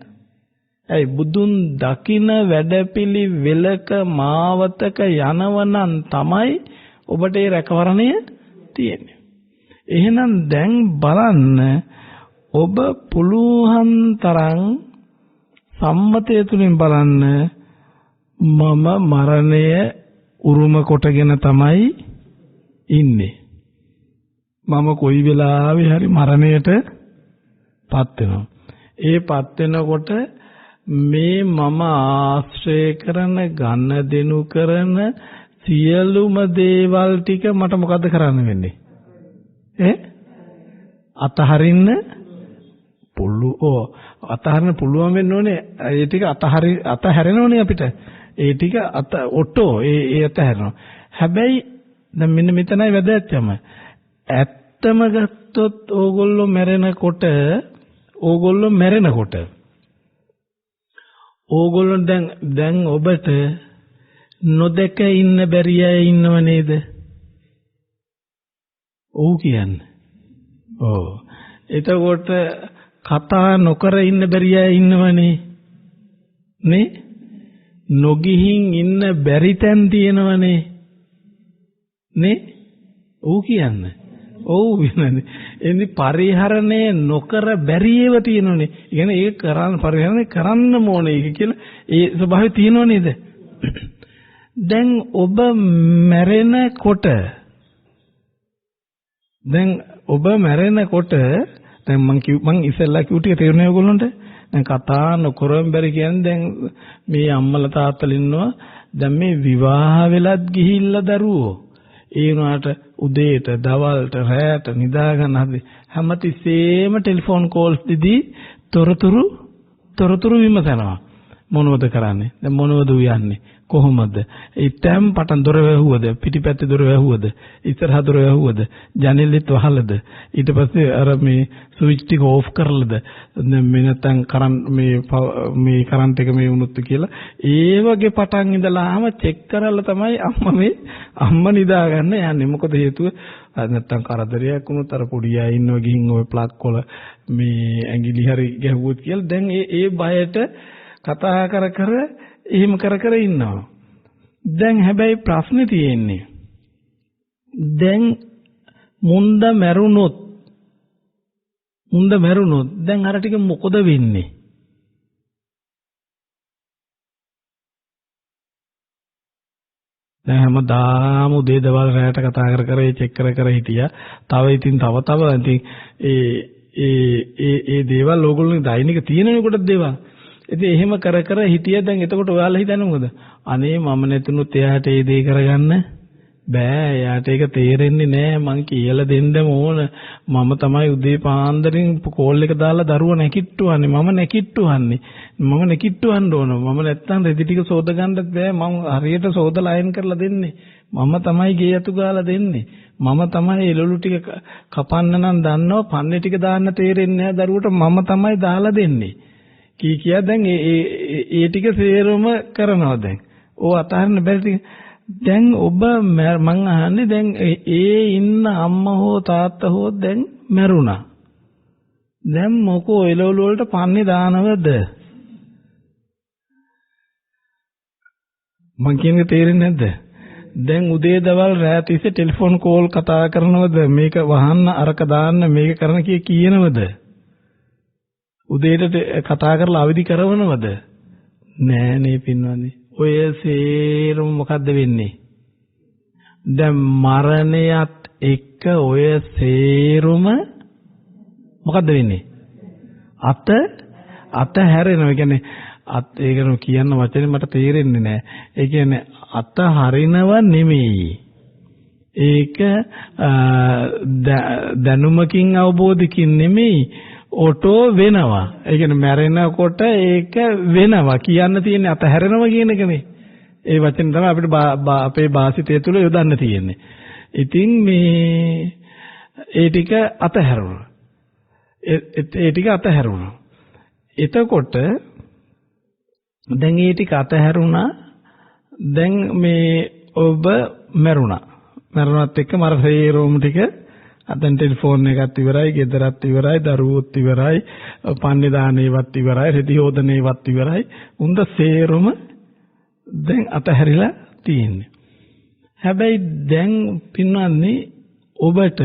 ඇයි බුදුන් දකින වැඩපිළිවෙලක මාවතක යනවනම් තමයි ඔබට ඒ රැකවරණය තියෙන්නේ එහෙනම් දැන් බලන්න ඔබ පුළුවන් තරම් සම්මතය තුලින් බලන්න මම මරණය උරුම කොටගෙන තමයි ඉන්නේ මම කොයි වෙලාවෙ හරි මරණයට පත් වෙනවා ඒ පත් වෙනකොට මේ මම ආශ්‍රය කරන ඝන දෙනු කරන සියලුම දේවල් ටික මට මොකද්ද කරන්න වෙන්නේ අතහරින්න අතහරින්න පුළුවන් වෙන්න ඕනේ ඒ ටික අතහැරෙනෝනේ අපිට ඒ ටික ඔට්ටෝ ඒ අතහැරෙනවා හැබැයි දැන් මෙන්න මෙතනයි වැදගත්කම ඇත්තම ගත්තොත් ඕගොල්ලෝ මැරෙනකොට ඕගොල්ලෝ දැන් ඔබට නොදක ඉන්න බැරි අය ඉන්නව නේද ඔව් කියන්නේ ඔව් එතකොට කතා නොකර ඉන්න බැරි අය ඉන්නවනේ නේ නොගිහින් ඉන්න බැරි තැන් තියෙනවනේ නේ ඔව් කියන්නේ ඔව් වෙනනේ එනි පරිහරණය නොකර බැරි ඒවා තියෙනවනේ ඒ කියන්නේ ඒක කරන්න පරිහරණය කරන්න ඕනේ ඒක කියලා ඒ ස්වභාවය තියෙනව නේද දැන් ඔබ මැරෙනකොට දැන් මං ඉස්සෙල්ලා කිව්ව ටික තේරුණා ඔයගොල්ලන්ට දැන් කතා නොකරම බැරි කියන්නේ දැන් මේ අම්මලා තාත්තලා ඉන්නවා දැන් මේ විවාහ වෙලත් ගිහිල්ලා දරුවෝ ඒ වුණාට උදේට දවල්ට රැයට නිදා ගන්න හැමතිස්සෙම ටෙලිෆෝන් කෝල්ස් දීදී තොරතුරු විමසනවා මොනවද කරන්නේ දැන් මොනවද උයන්නේ කොහොමද ඉතින් පටන් දොර වැහුවද පිටිපැත්තේ දොර වැහුවද ඉස්සරහ දොර වැහුවද ජනෙලෙත් වහලද ඊට පස්සේ අර මේ ස්විච් ටික ඕෆ් කරලාද දැන් මේ නැත්තම් මේ කරන්ට් එක මේ වුණොත් කියලා ඒ වගේ පටන් ඉඳලාම චෙක් කරලා තමයි අම්මා නිදා ගන්න යන්නේ මොකද හේතුව නැත්තම් කරදරයක් වුණොත් අර පොඩි අය ඉන්නවා ගිහින් ওই ප්ලග් වල මේ ඇඟිලි හරි ගැහුවොත් කියලා දැන් ඒ බයට කතා කර එහෙම කර ඉන්නවා. දැන් හැබැයි ප්‍රශ්නේ තියෙන්නේ දැන් මුන්ද මැරුණොත් දැන් අර ටික මොකද වෙන්නේ? දැන් හැමදාම උදේ දවල් රැයට කතා කර චෙක් කර හිටියා. තව ඉතින් ඒ දේවල් ඕගොල්ලෝ දෛනික තියෙනනේ කොට දේවල්. ඉතින් එහෙම කර කර හිටිය දැන් එතකොට ඔයාලා හිතන්නේ මොකද? අනේ මම නැතුණුත් එයාට ඒ දේ කරගන්න බෑ. එයාට ඒක තේරෙන්නේ නෑ. මං කියලා දෙන්නම ඕන. මම තමයි උදේ පාන්දරින් කෝල් එක දාලා දරුවා නැකිට්ටුවන්නේ. මම නැකිට්ටුවන්නේ. මම නැකිට්ටුවන්න ඕන. මම නැත්තම් රෙදි ටික සෝද ගන්නත් බෑ. මං හරියට සෝදලා අයන් කරලා දෙන්නේ. මම තමයි ගේ යතු ගාලා දෙන්නේ. මම තමයි එළවලු ටික කපන්න නම් දන්නවා. පන්නේ ටික දාන්න තේරෙන්නේ නෑ දරුවට. මම තමයි දාලා දෙන්නේ. කියා දැන් ඒ ටික සේරම කරනවා දැන්. ඕ අතහරින්න බැරි ටික. දැන් ඔබ මං අහන්නේ දැන් ඒ ඉන්න අම්මා හෝ තාත්තා හෝ දැන් මැරුණා. දැන් මොකෝ එළවලු වලට පන්නේ දානවද? මං කියන්නේ තේරෙන්නේ නැද්ද? දැන් උදේ දවල් රෑ තිස්සේ ටෙලිෆෝන් කෝල් කතා කරනවද? මේක වහන්න අරක දාන්න මේක කරන කියනවද? උදේට කතා කරලා අවදි කරනවද? නෑ නේ පින්වන්නේ. ඔය සේරම මොකද්ද වෙන්නේ? දැන් මරණයත් එක්ක ඔය සේරම මොකද්ද වෙන්නේ? අත හැරෙනවා. ඒ කියන්නේ ඒක කියන්න වචනේ මට තේරෙන්නේ නෑ. ඒ කියන්නේ අත හරිනව නෙමෙයි. ඒක දැනුමකින් අවබෝධකින් නෙමෙයි. ඔටෝ වෙනවා. ඒ කියන්නේ මැරෙනකොට ඒක වෙනවා. කියන්න තියෙන්නේ අතහැරෙනවා කියන එකනේ. ඒ වචන තමයි අපිට අපේ භාෂිතය තුළ යොදන්න තියෙන්නේ. ඉතින් මේ ඒ ටික අතහැරුණා. ඒ ටික අතහැරුණා. එතකොට දැන් ඒ ටික අතහැරුණා. දැන් මේ ඔබ මැරුණා. මැරුණත් එක්ක මර සේරෝම ටික අතෙන් ටෙලිෆෝන් එකත් ඉවරයි, ගෙදරත් ඉවරයි, දරුවෝත් ඉවරයි, පන්නේ දානේවත් ඉවරයි, රෙදි හොදනේවත් ඉවරයි. උන්ද සේරම දැන් අතහැරිලා තියෙන්නේ. හැබැයි දැන් පින්වත්නි ඔබට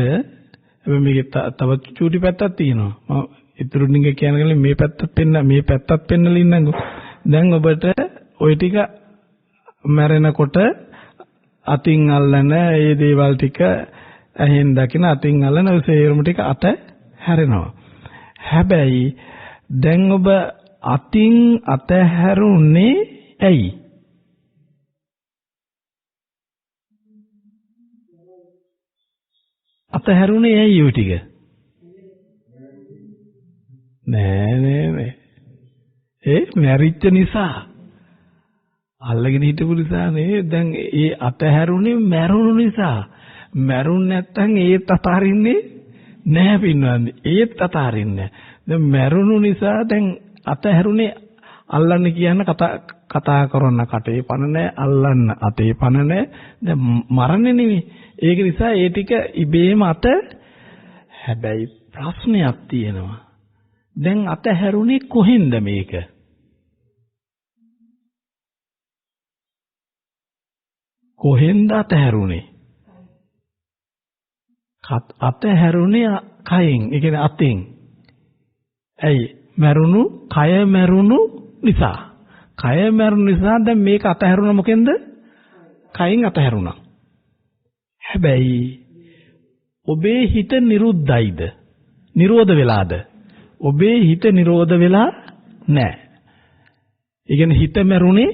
මේකේ තව චූටි පැත්තක් තියෙනවා. මම ඉතුරු ටික කියන්නේ මේ පැත්තත් පෙන්නලා ඉන්නකෝ. දැන් ඔබට ওই ටික මැරෙනකොට අතින් අල්ලන ඒ දේවල් ටික ඇහෙන් දකින අතින් අල්ලන ඔය සේරම ටික අත හැරෙනවා. හැබැයි දැන් ඔබ අතින් අතහැරුනේ ඇයි? අතහැරුනේ ඇයි ඔය ටික? නෑ. ඒ මැරිච්ච නිසා. අල්ලගෙන හිටපු නිසා නේ. දැන් ඒ අතහැරුනේ මැරුණු නිසා. මැරුණ නැත්තම් ඒත් අතාරින්නේ නැහැ පින්වත්නි. ඒත් අතාරින්නේ. දැන් මැරුණු නිසා දැන් අතහැරුනේ අල්ලන්න කියන්න කතා කරන කටේ පණ නැහැ, අල්ලන්න අතේ පණ නැහැ. දැන් මරන්නේ නෙවෙයි. ඒක නිසා ඒ ටික ඉබේම හැබැයි ප්‍රශ්නයක් තියෙනවා. දැන් අතහැරුනේ කොහෙන්ද මේක? කොහෙන්ද අතහැරුනේ? අතහැරුනේ කයෙන්. ඒ කියන්නේ අතෙන්. ඇයි? මැරුණු කය මැරුණු නිසා. කය මැරුණු නිසා දැන් මේක අතහැරුණා මොකෙන්ද? කයින් අතහැරුණා. හැබැයි ඔබේ හිත නිරුද්ධයිද? නිරෝධ වෙලාද? ඔබේ හිත නිරෝධ වෙලා නැහැ. ඒ කියන්නේ හිත මැරුණේ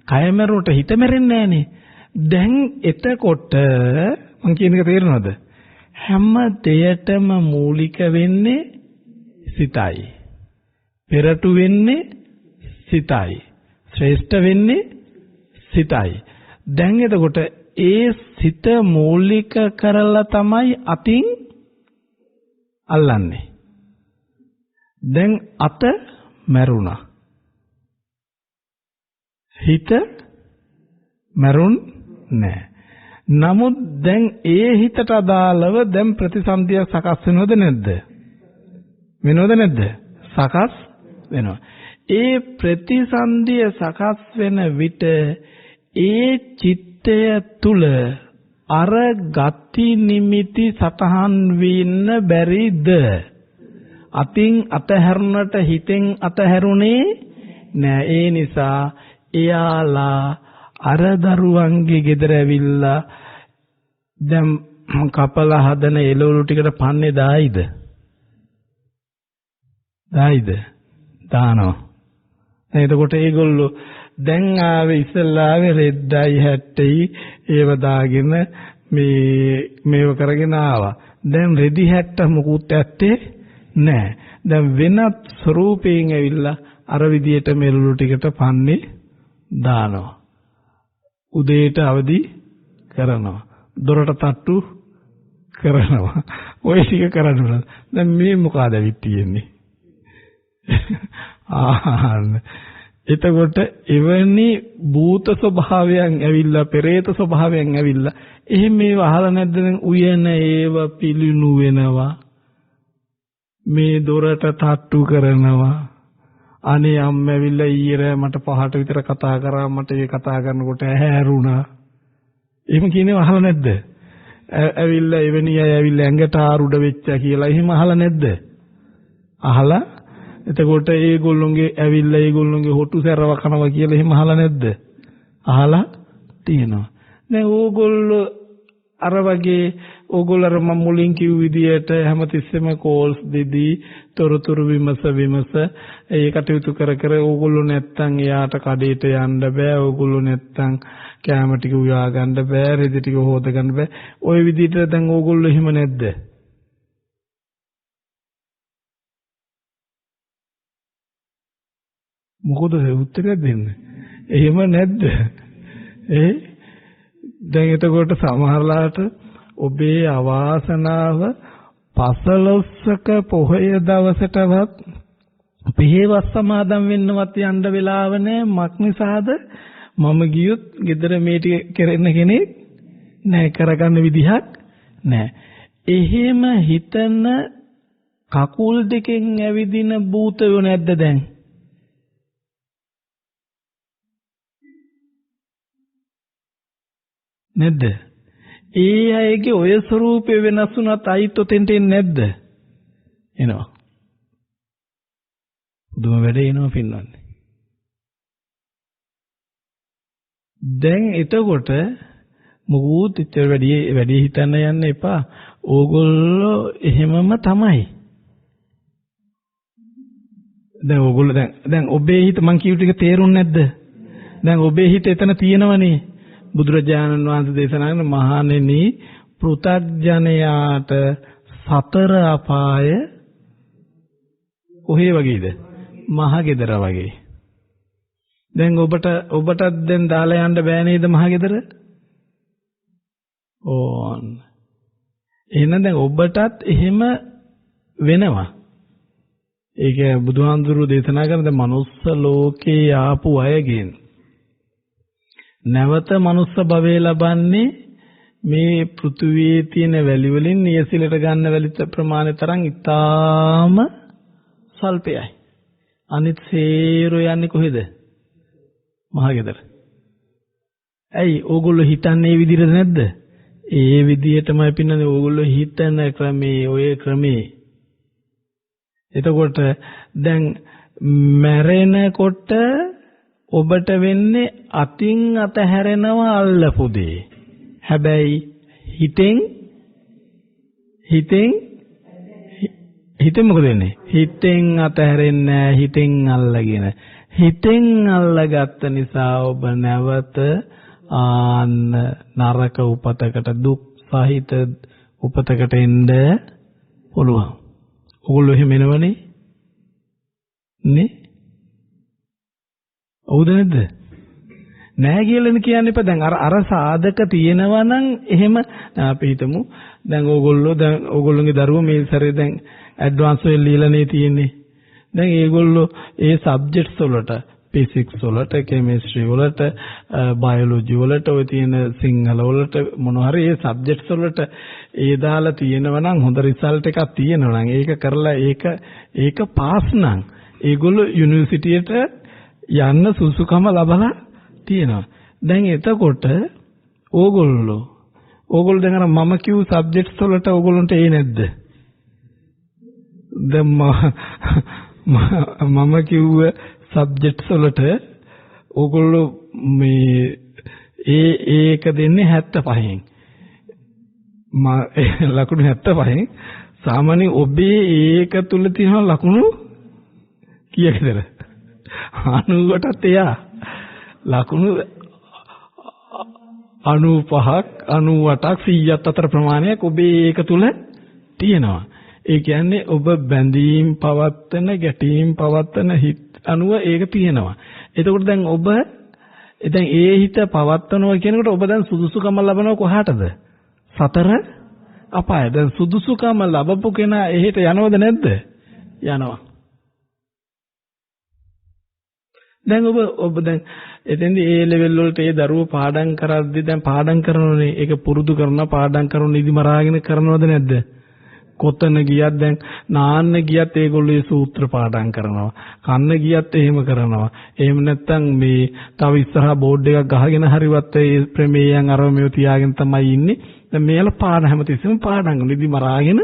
කය මැරුණට හිත මැරෙන්නේ නැහනේ. දැන් එතකොට මම කියන එක තේරෙනවද? හැම දෙයකටම මූලික වෙන්නේ සිතයි. පෙරටු වෙන්නේ සිතයි. ශ්‍රේෂ්ඨ වෙන්නේ සිතයි. දැන් එතකොට ඒ සිත මූලික කරලා තමයි අතින් අල්ලන්නේ. දැන් අත මැරුණා. හිත මැරුණ නැහැ. නමුත් දැන් ඒ හිතට අදාළව දැන් ප්‍රතිසන්දිය සකස් වෙනවද නැද්ද? වෙනවද නැද්ද? සකස් වෙනවා. ඒ ප්‍රතිසන්දිය සකස් වෙන විට ඒ චිත්තය තුල අර ගති නිමිති සතහන් වෙන්න බැරිද? අතින් අතහැරුණට හිතෙන් අතහැරුණේ නෑ. ඒ නිසා එයාලා අර දරුවන්ගේ ගෙදර ඇවිල්ලා දැන් කපලා හදන එළවලු ටිකට පන්නේ දායිද? දානවා. එතකොට ඒගොල්ලෝ දැන් ආවේ ඉස්සල්ලාවේ රෙද්දයි 70යි ඒව දාගෙන මේව කරගෙන ආවා. දැන් රෙදි 70 මොකුත් ඇත්තේ නැහැ. දැන් වෙනත් ස්වරූපයෙන් ඇවිල්ලා අර විදියට මෙලුළු ටිකට පන්නේ දානවා. උදේට අවදි කරනවා. දොරට තට්ටු කරනවා. ඔය ටික කරනවා. දැන් මේ මොකද ඇවිත් තියෙන්නේ? එතකොට එවැනි භූත ස්වභාවයන් ඇවිල්ලා පෙරේත ස්වභාවයන් ඇවිල්ලා එහෙම මේව අහලා නැද්ද? දැන් උයන ඒව පිළිණු වෙනවා. මේ දොරට තට්ටු කරනවා. අනේ අම්ම ඇවිල්ලා ඊයේ මට 5ට විතර කතා කරා. මට ඒ කතා කරනකොට ඇහැරුණා. එහෙම කියනව අහලා නැද්ද? ඇවිල්ලා එවැනි අය ඇවිල්ලා ඇඟට ආරුඩ වෙච්චා කියලා එහෙම අහලා නැද්ද? අහලා එතකොට ඒගොල්ලොන්ගේ ඇවිල්ලා ඒගොල්ලොන්ගේ හොටු සැරව කනවා කියලා එහෙම අහලා නැද්ද? අහලා තියෙනවා. දැන් ඕගොල්ලෝ අර වගේ ඕගොල්ලෝ මම මුලින් කිව් විදියට හැමතිස්සෙම කෝල්ස් දෙදී තොරතුරු විමස ඒ කටයුතු කර ඕගොල්ලෝ නැත්තම් එයාට කඩේට යන්න බෑ. ඕගොල්ලෝ නැත්තම් කැම ටික උයා ගන්න බෑ. රෙදි ටික හොද ගන්න බෑ. ওই විදිහට දැන් ඕගොල්ලෝ එහෙම නැද්ද? මොකද උත්තරයක් දෙන්න? එහෙම නැද්ද? දැන් එතකොට සමහරලාට ඔබේ අවාසනාව 15ක පොහොය දවසටවත් පිහේවස් සමාදන් වෙන්නවත් යන්න වෙලාව නැහැ. මක් නිසාද? මම ගියොත් ගෙදර මේ ටික කරන්න කෙනෙක් නැහැ. කරගන්න විදිහක් නැහැ. එහෙම හිතන කකුල් දෙකෙන් ඇවිදින භූතයෝ නැද්ද දැන්? නැද්ද? ඒ අයගේ ඔය ස්වරූපේ වෙනස් වුණත් අයිත් ඔතෙන්ට එන්නේ නැද්ද? එනවා. දුම වැඩේ එනවා පින්නන්නේ. දැන් එතකොට මොකුත් ඉතර වැඩි හිතන්න යන්න එපා. ඕගොල්ලෝ එහෙමම තමයි. දැන් ඕගොල්ලෝ දැන් ඔබේ හිත මං කියු ටික තේරුන්නේ නැද්ද? දැන් ඔබේ හිත එතන තියෙනවනේ. බුදුරජාණන් වහන්සේ දේශනා කරන මහණෙනි පෘථග්ජනයාට සතර අපාය කොහේ වගේද? මහගෙදර වගේ. දැන් ඔබටත් දැන් දාලා යන්න බෑ නේද මහගෙදර? ඕන්. එහෙනම් දැන් ඔබටත් එහෙම වෙනවා. ඒක බුදුහාමුදුරුවෝ දේශනා කරන දැන් මනුස්ස ලෝකේ ආපු අයගෙන් නැවත මනුස්ස භවය ලබන්නේ මේ පෘථුවියේ තියෙන වැලි වලින් නියසිලට ගන්න වැලි ප්‍රමාණය තරම් ඉතාම සල්පයයි. අනිත් සේරෝ යන්නේ කොහෙද? මහගෙදර. ඇයි ඕගොල්ලෝ හිතන්නේ මේ විදිහට නැද්ද? ඒ විදිහටමයි පින්නනේ ඕගොල්ලෝ හිතන ක්‍රමේ ඔය ක්‍රමේ. එතකොට දැන් මැරෙනකොට ඔබට වෙන්නේ අතින් අත හැරෙනවා අල්ලපු දේ. හැබැයි හිතෙන් මොකද වෙන්නේ? හිතෙන් අත හැරෙන්නේ නැහැ. හිතෙන් අල්ලගෙන. හිතෙන් අල්ලගත්ත නිසා ඔබ නැවත නරක උපතකට දුක් සහිත උපතකට එන්න පුළුවන්. ඕගොල්ලෝ එහෙම එනවනේ නේ? ඔව්ද නැද්ද? නෑ කියලානේ කියන්න එපා. දැන් අර සාධක තියෙනවා නම් එහෙම අපි හිතමු දැන් ඕගොල්ලෝගේ දරුවෝ මේ සැරේ දැන් ඇඩ්වාන්ස් වෙල් ලියලානේ තියෙන්නේ. දැන් ඒගොල්ලෝ ඒ සබ්ජෙක්ට්ස් වලට ෆිසික්ස් වලට කෙමිස්ට්‍රි වලට බයොලොජි වලට ඔය තියෙන සිංහල වලට මොනවා හරි ඒ සබ්ජෙක්ට්ස් වලට ඒ දාලා තියෙනවා නම් හොඳ රිසල්ට් එකක් තියෙනවා නම් ඒක කරලා ඒක පාස් නම් ඒගොල්ලෝ යුනිවර්සිටියට යන්න සුසුකම ලබලා තියෙනවා. දැන් එතකොට ඕගොල්ලෝ දැන් අර මම කිව් සබ්ජෙක්ට්ස් වලට ඕගොල්ලන්ට ඒ නැද්ද? දැන් මම කිව්ව සබ්ජෙක්ට්ස් වලට ඕගොල්ලෝ මේ ඒක දෙන්නේ 75න්. ලකුණු 75න්. සාමාන්‍යයෙන් ඔබේ ඒක තුල තියෙන ලකුණු කීයකද? 90කටත් එයා ලකුණු 95ක් 98ක් 100ක් අතර ප්‍රමාණයක් ඔබේ ඒක තුල තියෙනවා. ඒ කියන්නේ ඔබ බැඳීම් පවත්තන ගැටීම් පවත්තන හිත අනුව ඒක තියෙනවා. එතකොට දැන් ඔබ දැන් ඒ හිත පවත්තනවා කියනකොට ඔබ දැන් සුදුසුකම ලබනවා කොහාටද? සතර අපාය. දැන් සුදුසුකම ලැබපු කෙනා එහෙට යනවද නැද්ද? යනවා. දැන් ඔබ දැන් එතෙන්දී ඒ ලෙවල් වලට ඒ දරුවෝ පාඩම් කරද්දී දැන් පාඩම් කරනෝනේ ඒක පුරුදු කරනවා පාඩම් කරන ඉදි මරාගෙන කරනවද නැද්ද? කොතන ගියත් දැන් නාන්න ගියත් ඒගොල්ලෝ ඒ සූත්‍ර පාඩම් කරනවා. කන්න ගියත් එහෙම කරනවා. එහෙම නැත්නම් මේ තව ඉස්සරහා බෝඩ් එකක් ගහගෙන හරිවත් ඒ ප්‍රමේයයන් අරව මේව තියාගෙන තමයි ඉන්නේ. දැන් මේලා පාඩම් හැමතිස්සෙම පාඩම් කරනවා. ඉදි මරාගෙන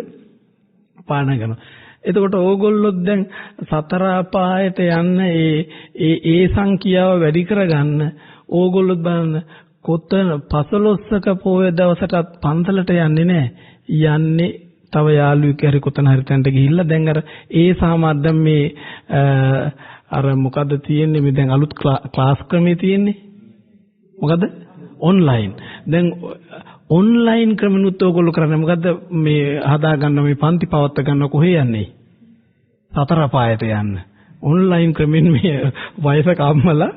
පාඩම් කරනවා. එතකොට ඕගොල්ලෝ දැන් සතර අපායට යන්න ඒ සංඛ්‍යාව වැඩි කරගන්න ඕගොල්ලෝ බලන්න කොතන 15ක පොය දවසටත් පන්සලට යන්නේ නැහැ. යන්නේ තව යාළුවෙක් හරි කොතන හරි තැනට ගිහිල්ලා දැන් අර ඒ සාමාන්‍ය දැන් මේ අර මොකද්ද තියෙන්නේ මේ දැන් අලුත් ක්ලාස් ක්‍රමේ තියෙන්නේ මොකද්ද ඔන්ලයින් දැන් ඔන්ලයින් ක්‍රමනුත් ඔයගොල්ලෝ කරන්නේ මොකද්ද මේ හදා ගන්න මේ පන්ති පවත්ත ගන්න කොහේ යන්නේ සතර පායට යන්න ඔන්ලයින් ක්‍රමෙන් මේ වයසක අම්මලා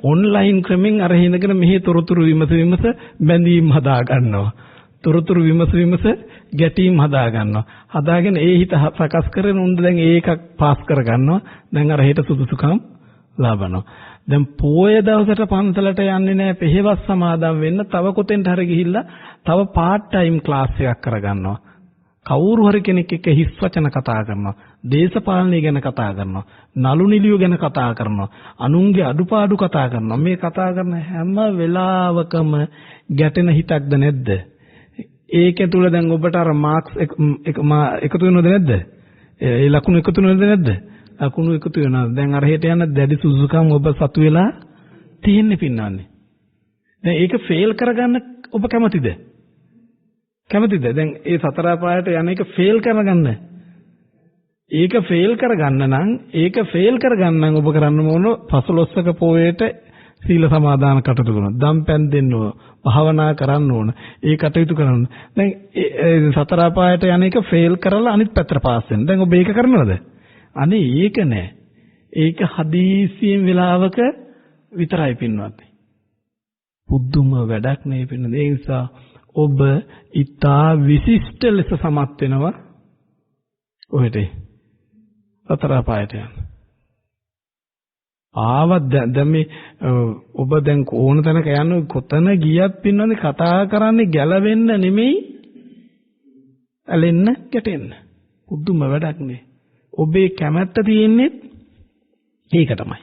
ඔන්ලයින් ක්‍රමෙන් අර හිනගෙන මෙහි තොරතුරු විමස බැඳීම් හදා ගන්නවා තොරතුරු විමස ගැටීම් හදා ගන්නවා හදාගෙන ඒ හිත සකස් කරගෙන උන් දැන් ඒකක් පාස් කර ගන්නවා දැන් අර හෙට සුදුසුකම් ලබනවා දැන් පොය දවසට පන්සලට යන්නේ නැහැ පෙහෙවස් සමාදම් වෙන්න තව කොතෙන්ට හරි ගිහිල්ලා තව පාර්ට් ටයිම් ක්ලාස් එකක් කරගන්නවා කවුරු හරි කෙනෙක් එක්ක හිස් වචන කතා කරනවා දේශපාලනය ගැන කතා කරනවා නලු නිලියු ගැන කතා කරනවා අනුන්ගේ අඩුපාඩු කතා කරනවා මේ කතා කරන හැම වෙලාවකම ගැටෙන හිතක්ද නැද්ද ඒක තුල දැන් ඔබට අර මාක්ස් එකතු වෙනවද නැද්ද ඒ ලකුණු එකතු වෙනවද නැද්ද ලකුණු එකතු වෙනවා දැන් අර හෙට යන දැඩි සුසුකම් ඔබ සතු වෙලා තියෙන්නේ පින්නන්නේ දැන් ඒක ෆේල් කරගන්න ඔබ කැමතිද දැන් ඒ සතර පායට යන එක ෆේල් කරගන්න ඒක ෆේල් කරගන්න ඔබ කරන්න ඕන 15ක පොයේට සීල සමාදාන කටයුතු කරනවා. දම්පැන් දෙන්න ඕන. භාවනා කරන්න ඕන. ඒ කටයුතු කරන්න. දැන් සතර පායට යන එක ෆේල් කරලා අනිත් පැත්තට පාස් වෙන්න. දැන් ඔබ ඒක කරනවද? අනේ ඒක නෑ. ඒක හදිසියෙන් වෙලාවක විතරයි පින්වත්. පුදුම වැඩක් නේ පින්නද. ඒ නිසා ඔබ ඊටා විශිෂ්ට ලෙස සමත් වෙනවා. ඔහෙට සතර පායට යන්න. දැන් මේ ඔබ දැන් ඕන තැනක යන කොතන ගියත් පින්නන්නේ කතා කරන්නේ ගැලවෙන්න නෙමෙයි ඇලෙන්න ගැටෙන්න. පුදුම වැඩක් නේ. ඔබේ කැමැත්ත තියෙන්නේ ඒක තමයි.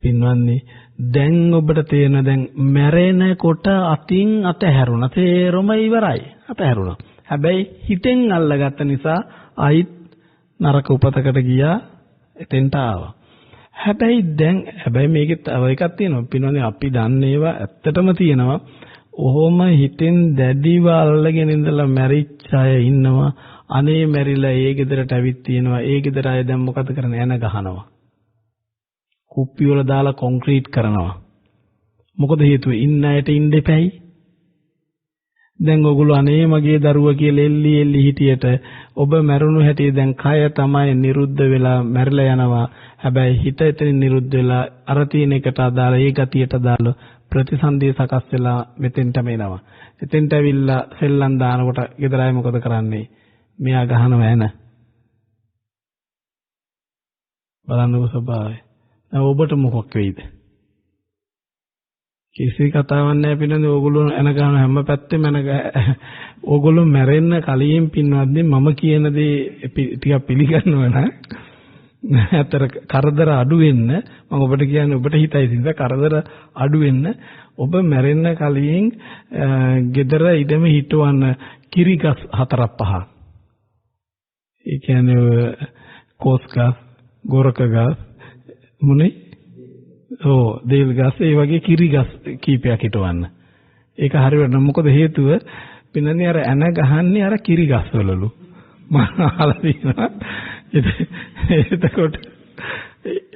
පින්වන්නේ දැන් ඔබට තේරෙන දැන් මැරෙනකොට අතින් අතහැරුණා. තේරම ඉවරයි. අතහැරුණා. හැබැයි හිතෙන් අල්ලගත්ත නිසා ආයිත් නරක උපතකට ගියා. එතෙන්ට ආවා. හැබැයි මේකේ තව එකක් තියෙනවා. පින්නන්නේ අපි දන්නේ ඒවා ඇත්තටම තියෙනවා. ඔහොම හිතෙන් දැඩිව අල්ලගෙන ඉඳලා මැරිච්ච අය ඉන්නවා. අනේ මැරිලා ඒ ගෙදරට ඇවිත් තියෙනවා. ඒ ගෙදර අය දැන් මොකද කරන්නේ? එන ගහනවා. කුප්පි වල දාලා කොන්ක්‍රීට් කරනවා. මොකද හේතුව? ඉන්න අයට ඉන්න දෙපැයි. දැන් ඔයගොල්ලෝ අනේ මගේ දරුවා කියලා එල්ලි හිටියට ඔබ මැරුණු හැටි දැන් කය තමයි නිරුද්ධ වෙලා මැරිලා යනවා. හැබැයි හිත එතනින් නිරුද්ධ වෙලා අර තියෙන එකට අදාළ ඒ ගතියට අදාළ ප්‍රතිසන්දිය සකස් වෙලා මෙතෙන්ටම එනවා. එතෙන්ට ඇවිල්ලා සෙල්ලම් දානකොට ගෙදර අය මොකද කරන්නේ? මෙයා ගහනවා එන. බලන්නකො ස්වභාවය. දැන් ඔබට මොකක් වෙයිද? කිසි කතාවක් නැහැ පින්නන්නේ ඕගොල්ලෝ එන ගන්න හැම පැත්තෙම ඕගොල්ලෝ මැරෙන්න කලින් පින්වත්නි මම කියන දේ ටිකක් පිළිගන්නවා නම් අතර කරදර අඩු වෙන්න මම ඔබට කියන්නේ ඔබට හිතයි ඉතින් කරදර අඩු වෙන්න ඔබ මැරෙන්න කලින් gedara ඉදම හිටවන්න කිරි ගස් 4-5 ඒ කියන්නේ කෝස් ගස් ගොරක ගස් මුනේ දේල් ගස් ඒ වගේ කිරි ගස් කීපයක් හිටවන්න. ඒක හරියට මොකද හේතුව පින්නන්නේ අර ඇන ගහන්නේ අර කිරි ගස් වලලු. මම අහලා තියෙනවා. එතකොට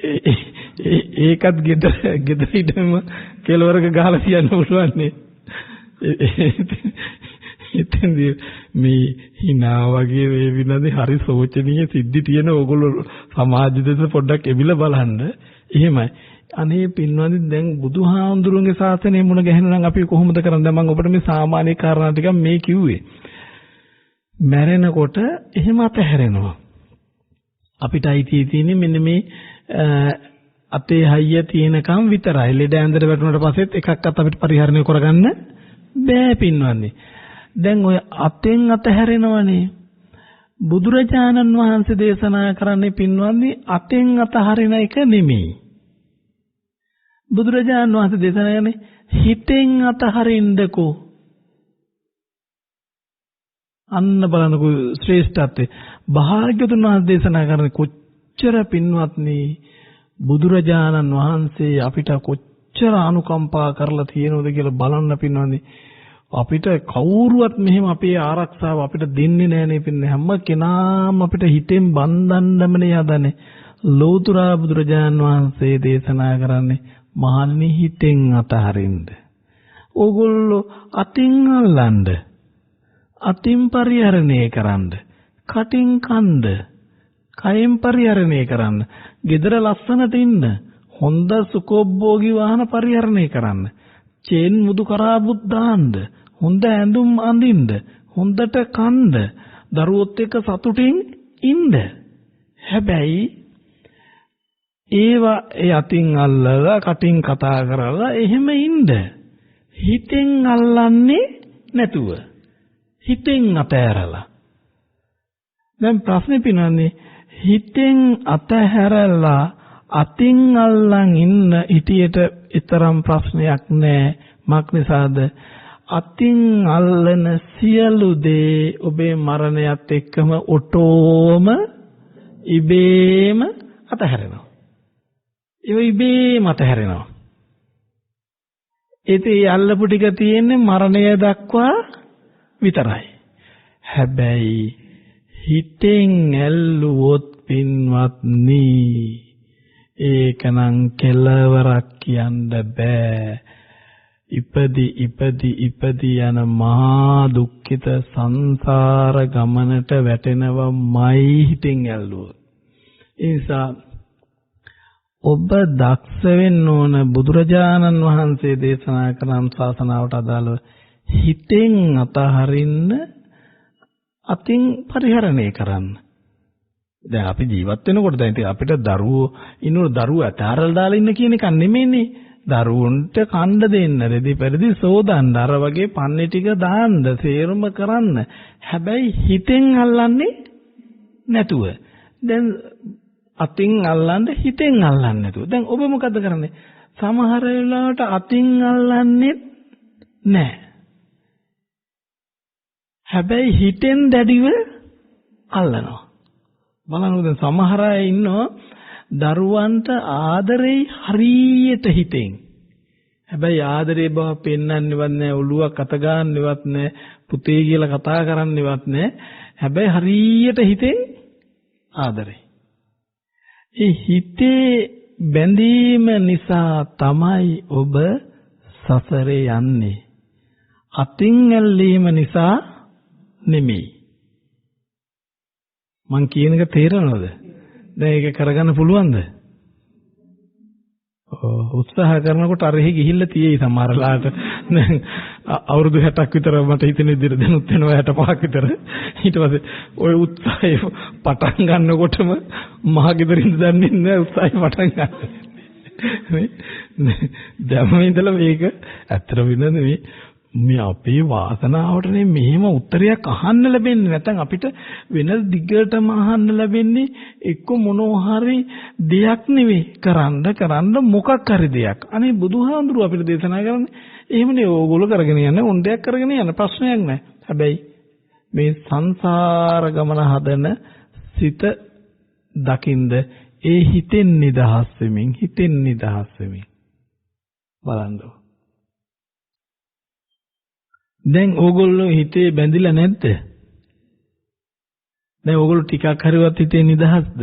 ඒකත් ගෙදර හිටම කෙලවරක ගහලා තියන්න පුළුවන් නේ. ඉතින්දී මේ hina වගේ මේ විනදී හරි සෝචනීය සිද්ධි තියෙන ඕගොල්ලෝ සමාජ දෙස පොඩ්ඩක් එවිලා බලන්න. එහෙමයි. අනේ පින්වන්දි දැන් බුදුහාඳුරුන්ගේ ශාසනය මුණ ගැහෙනවා නම් අපි කොහොමද කරන්නේ? මම ඔබට මේ සාමාන්‍ය කාරණා ටිකක් මේ කිව්වේ. මැරෙනකොට එහෙම අතහැරෙනවා. අපිට අයිති තියෙන්නේ මෙන්න මේ අතේ හයිය තියෙනකම් විතරයි. ලෙඩ ඇඳට වැටුණාට පස්සෙත් එකක්වත් අපිට පරිහරණය කරගන්න බෑ පින්වන්දි. දැන් ඔය අතෙන් අතහැරෙනවනේ. බුදුරජාණන් වහන්සේ දේශනා කරන්නේ පින්වන්දි අතෙන් අතහරින එක නෙමෙයි. බුදුරජාණන් වහන්සේ දේශනා කරන්නේ හිතෙන් අතහරින්නකෝ. අන්න බලන්නකෝ ශ්‍රේෂ්ඨත්වය. භාග්‍යවතුන් වහන්සේ දේශනා කරන්නේ කොච්චර පින්වත්නි බුදුරජාණන් වහන්සේ අපිට කොච්චර අනුකම්පා කරලා තියෙනවද කියලා බලන්න පින්වත්නි. අපිට කවුරුවත් මෙහෙම අපේ ආරක්ෂාව අපිට දෙන්නේ නැහනේ පින්නේ. හැම කෙනාම අපිට හිතෙන් බඳින්නමනේ හදන්නේ. ලෞතර බුදුරජාණන් වහන්සේ දේශනා කරන්නේ මහණනි හිතෙන් අතහරින්න. ඕගොල්ලෝ අතින් අල්ලන්න. අතින් පරිහරණය කරන්න. කටින් කන්න. කයෙන් පරිහරණය කරන්න. gedara ලස්සනට ඉන්න. හොඳ සුඛෝභෝගී වාහන පරිහරණය කරන්න. චේන් මුදු කරාබුත් දාන්න. හොඳ ඇඳුම් අඳින්න. හොඳට කන්න. දරුවොත් එක්ක සතුටින් ඉන්න. හැබැයි ඒවා ඒ අතින් අල්ලලා කටින් කතා කරලා එහෙම ඉන්න. හිතෙන් අල්ලන්නේ නැතුව. හිතෙන් අතහැරලා. දැන් ප්‍රශ්නේ පිනන්නේ හිතෙන් අතහැරලා අතින් අල්ලන් ඉන්න හිටියට ඊතරම් ප්‍රශ්නයක් නැහැ. මක් නිසාද? අතින් අල්ලන සියලු දේ ඔබේ මරණයත් එක්කම ඔටෝම ඉබේම අතහැරෙනවා. ඒ ඉබේම අතහැරෙනවා. ඒ අල්ලපු ටික තියෙන්නේ මරණය දක්වා විතරයි. හැබැයි හිතෙන් ඇල්ලුවොත් පින්වත්නි ඒකනම් කෙලවරක් කියන්න බෑ. ඉපදි යන මහා දුක්ඛිත සංසාර ගමනට වැටෙනවමයි හිතෙන් ඇල්ලුවොත්. ඒ නිසා ඔබ දක්ෂ වෙන්න ඕන බුදුරජාණන් වහන්සේ දේශනා කරන ශාසනාවට අදාළව හිතෙන් අතහරින්න අතින් පරිහරණය කරන්න. දැන් අපි ජීවත් වෙනකොට දැන් ඉතින් අපිට දරුවෝ ඉන්නු දරුවෝ අතහැරලා දාලා ඉන්න කියන එක නෙමෙයිනේ. දරුවන්ට කණ්ඩ දෙන්න රෙදි පෙරදි සෝදන්න අර වගේ පන්නේ ටික දාන්න සේරම කරන්න. හැබැයි හිතෙන් අල්ලන්නේ නැතුව. දැන් අතින් අල්ලන්න හිතෙන් අල්ලන්නේ නැතුව. දැන් ඔබ මොකද කරන්නේ? සමහර වෙලාවට අතින් අල්ලන්නේ නැහැ. හැබැයි හිතෙන් දැඩිව අල්ලනවා. බලන්න දැන් සමහර අය ඉන්නවා දරුවන්ට ආදරේ හරියට හිතෙන්. හැබැයි ආදරේ බව පෙන්වන්නේවත් නැහැ, ඔළුවක් අත ගන්නවත් නැහැ, පුතේ කියලා කතා කරන්නේවත් නැහැ. හැබැයි හරියට හිතෙන් ආදරේ. ඒ හිතේ බැඳීම නිසා තමයි ඔබ සසරේ යන්නේ. අතින් ඇල්ලීම නිසා නෙමෙයි. මං කියන එක තේරෙනවද? දැන් ඒක කරගන්න පුළුවන්ද? උත්සාහ කරනකොට අරෙහි ගිහිල්ලා තියෙයි සමහරලාට. දැන් අවුරුදු 60ක් විතර මට හිතෙන විදිහට දැනුත් වෙනවා 65ක් විතර. ඊට පස්සේ ওই උත්සාහය පටන් ගන්නකොටම මහගෙදරින්ද දන්නේ නැහැ උත්සාහය පටන් ගන්න. දැන් ඉඳලා මේක ඇත්තට වෙනද මේ අපේ වාසනාවටනේ මෙහෙම උත්තරයක් අහන්න ලැබෙන්නේ. නැත්නම් අපිට වෙන දිගටම අහන්න ලැබෙන්නේ එක්ක මොනවා හරි දෙයක් නෙවෙයි කරන්න මොකක් හරි දෙයක්. අනේ බුදුහාඳුරුව අපිට දේශනා කරන්නේ එහෙමනේ. ඕගොල්ලෝ කරගෙන යන ඕන දෙයක් කරගෙන යන ප්‍රශ්නයක් නැහැ. හැබැයි මේ සංසාර ගමන හදන සිත දකින්ද ඒ හිතෙන් නිදහස් වෙමින් බලන්න. දැන් ඕගොල්ලෝ හිතේ බැඳිලා නැද්ද? දැන් ඕගොල්ලෝ ටිකක් හරිවත් හිතේ නිදහස්ද?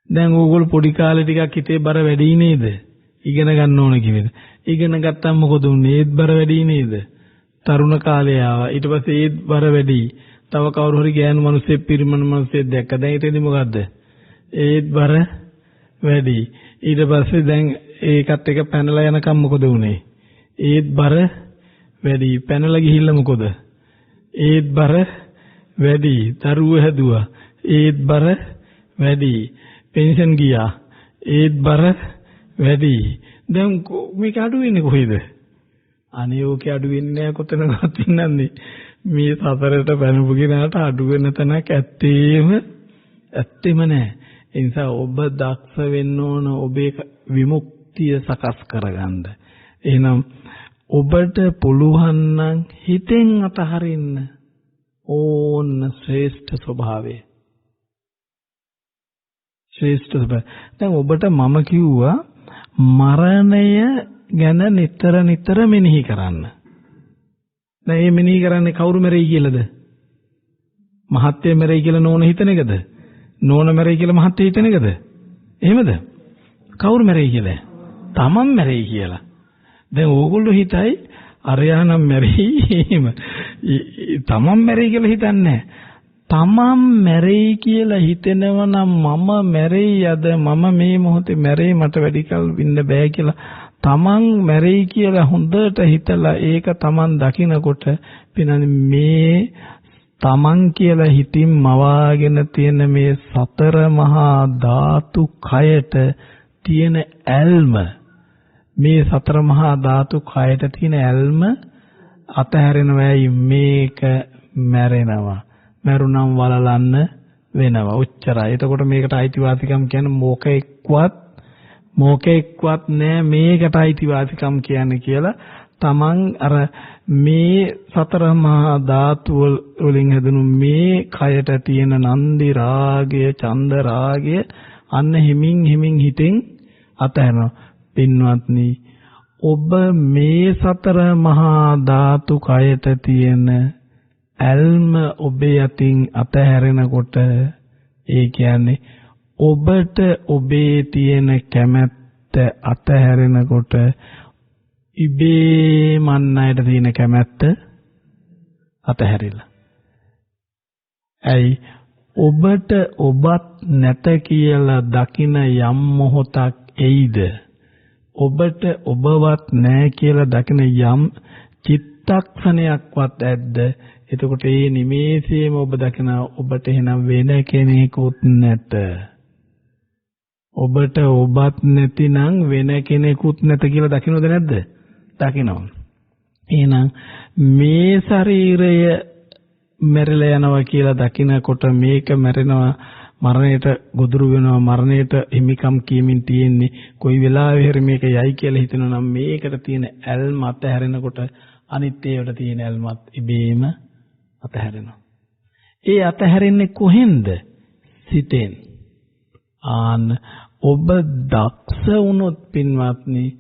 දැන් ඕගොල්ලෝ පොඩි කාලේ ටිකක් හිතේ බර වැඩි නේද? ඉගෙන ගන්න ඕන කිව්වද? ඉගෙන ගත්තාම මොකද උනේ? ඒත් බර වැඩි නේද? තරුණ කාලේ ආවා. ඊට පස්සේ ඒත් බර වැඩි. තව කවුරු හරි ගෑනු මිනිස්සෙක් පිරිමන මිනිස්සෙක් දැක්ක. දැන් ඊටදී මොකද්ද? ඒත් බර වැඩි. ඊට පස්සේ දැන් ඒකත් එක පැනලා යනකම් මොකද උනේ? ඒත් බර වැඩි. පැනලා ගිහිල්ලා මොකද? ඒත් බර වැඩි. දරුවෝ හැදුවා. ඒත් බර වැඩි. පෙන්ෂන් ගියා. ඒත් බර වැඩි. දැන් මේක අඩු වෙන්නේ කොහෙද? අනේ ඕක අඩු වෙන්නේ නැහැ කොතනකවත් ඉන්නන්නේ. මේ සතරට පැනපු කෙනාට අඩු වෙන තැනක් ඇත්තෙම නැහැ. ඒ නිසා ඔබ දක්ෂ වෙන්න ඕන ඔබේ විමුක්තිය සකස් කරගන්න. එහෙනම් ඔබට පුළුවන් නම් හිතෙන් අතහරින්න ඕන ශ්‍රේෂ්ඨ ස්වභාවය. ශ්‍රේෂ්ඨ ස්වභාවය. දැන් ඔබට මම කිව්වා මරණය ගැන නිතර මෙනෙහි කරන්න. දැන් මේ මෙනෙහි කරන්නේ කවුරු මැරෙයි කියලාද? මහත්ය මැරෙයි කියලා නෝන හිතන එකද? නෝන මැරෙයි කියලා මහත්ය හිතන එකද? එහෙමද? කවුරු මැරෙයි කියලා? තමන් මැරෙයි කියලා. දැන් ඕගොල්ලෝ හිතයි අරයා නම් මැරෙයි එහෙම. තමන් මැරෙයි කියලා හිතන්නේ නැහැ. තමන් මැරෙයි කියලා හිතෙනවා නම් මම මැරෙයි අද මම මේ මොහොතේ මැරෙයි මට වැඩි කල් ඉන්න බෑ කියලා තමන් මැරෙයි කියලා හොඳට හිතලා ඒක තමන් දකිනකොට පිනන්නේ මේ තමන් කියලා හිතින් මවාගෙන තියෙන මේ සතර මහා ධාතු කයට තියෙන ඇල්ම මේ සතර මහා ධාතු කයට තියෙන ඇල්ම අතහැරෙනවයි මේක මැරෙනවා. මරුණම් වලලන්න වෙනවා. උච්චරයි. එතකොට මේකට අයිතිවාසිකම් කියන්නේ මොකෙක්වත් නෑ මේකට අයිතිවාසිකම් කියන්නේ කියලා තමන් අර මේ සතර මහා ධාතු වලින් හැදුණු මේ කයට තියෙන නන්දි රාගය, චන්ද රාගය අන්න හිමින් හිතෙන් අතහැරනවා. පින්වත්නි ඔබ මේ සතර මහා ධාතු කයට තියෙන ඇල්ම ඔබේ අතින් අතහැරෙනකොට ඒ කියන්නේ ඔබට ඔබේ තියෙන කැමැත්ත අතහැරෙනකොට ඉබේ මන්නයට තියෙන කැමැත්ත අතහැරිලා. ඇයි ඔබට ඔබත් නැත කියලා දකින යම් මොහොතක් එයිද? ඔබට ඔබවත් නැහැ කියලා දකින යම් චිත්තක්ෂණයක්වත් ඇද්ද? එතකොට මේ නිමේෂයේම ඔබ දකින ඔබට එහෙනම් වෙන කෙනෙකුත් නැත. ඔබට ඔබත් නැතිනම් වෙන කෙනෙකුත් නැත කියලා දකින්නද නැද්ද? දකිනවා. එහෙනම් මේ ශරීරය මැරිලා යනවා කියලා දකිනකොට මේක මැරෙනවා මරණයට ගොදුරු වෙනවා මරණයට හිමිකම් කියමින් තියෙන්නේ කොයි වෙලාවෙ හරි මේක යයි කියලා හිතනවා නම් මේකට තියෙන ඇල්ම අතහැරෙනකොට අනිත් ඒවට තියෙන ඇල්මත් ඉබේම අතහැරෙනවා. ඒ අතහැරෙන්නේ කොහෙන්ද? සිතෙන්. ඔබ දක්ෂ වුණොත් පින්වත්නි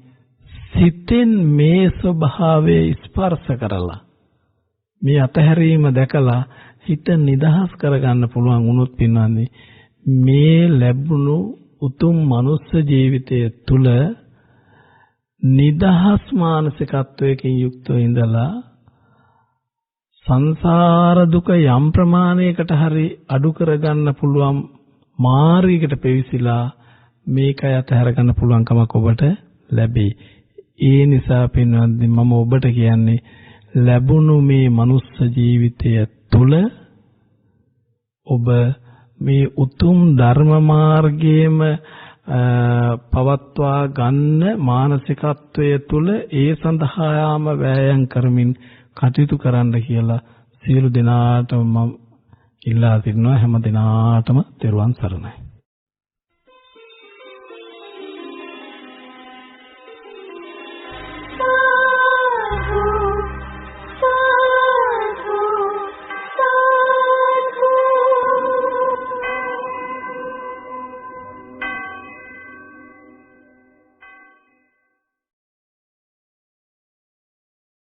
සිතෙන් මේ ස්වභාවය ස්පර්ශ කරලා මේ අතහැරීම දැකලා හිත නිදහස් කරගන්න පුළුවන් වුණොත් පින්වත්නි මේ ලැබුණු උතුම් මනුස්ස ජීවිතය තුළ නිදහස් මානසිකත්වයකින් යුක්තව ඉඳලා සංසාර දුක යම් ප්‍රමාණයකට හරි අඩු කරගන්න පුළුවන් මාර්ගයකට පෙවිසිලා මේකයි අතහැර ගන්න පුළුවන් කමක් ඔබට ලැබේ. ඒ නිසා පින්වත්නි මම ඔබට කියන්නේ ලැබුණු මේ මනුස්ස ජීවිතය තුළ ඔබ මේ උතුම් ධර්ම මාර්ගයේම පවත්වා ගන්න මානසිකත්වය තුළ ඒ සඳහාම වෑයම් කරමින් කටයුතු කරන්න කියලා සියලු දෙනාටම මම ඉල්ලා සිටිනවා. හැම දිනාටම තෙරුවන් සරණයි.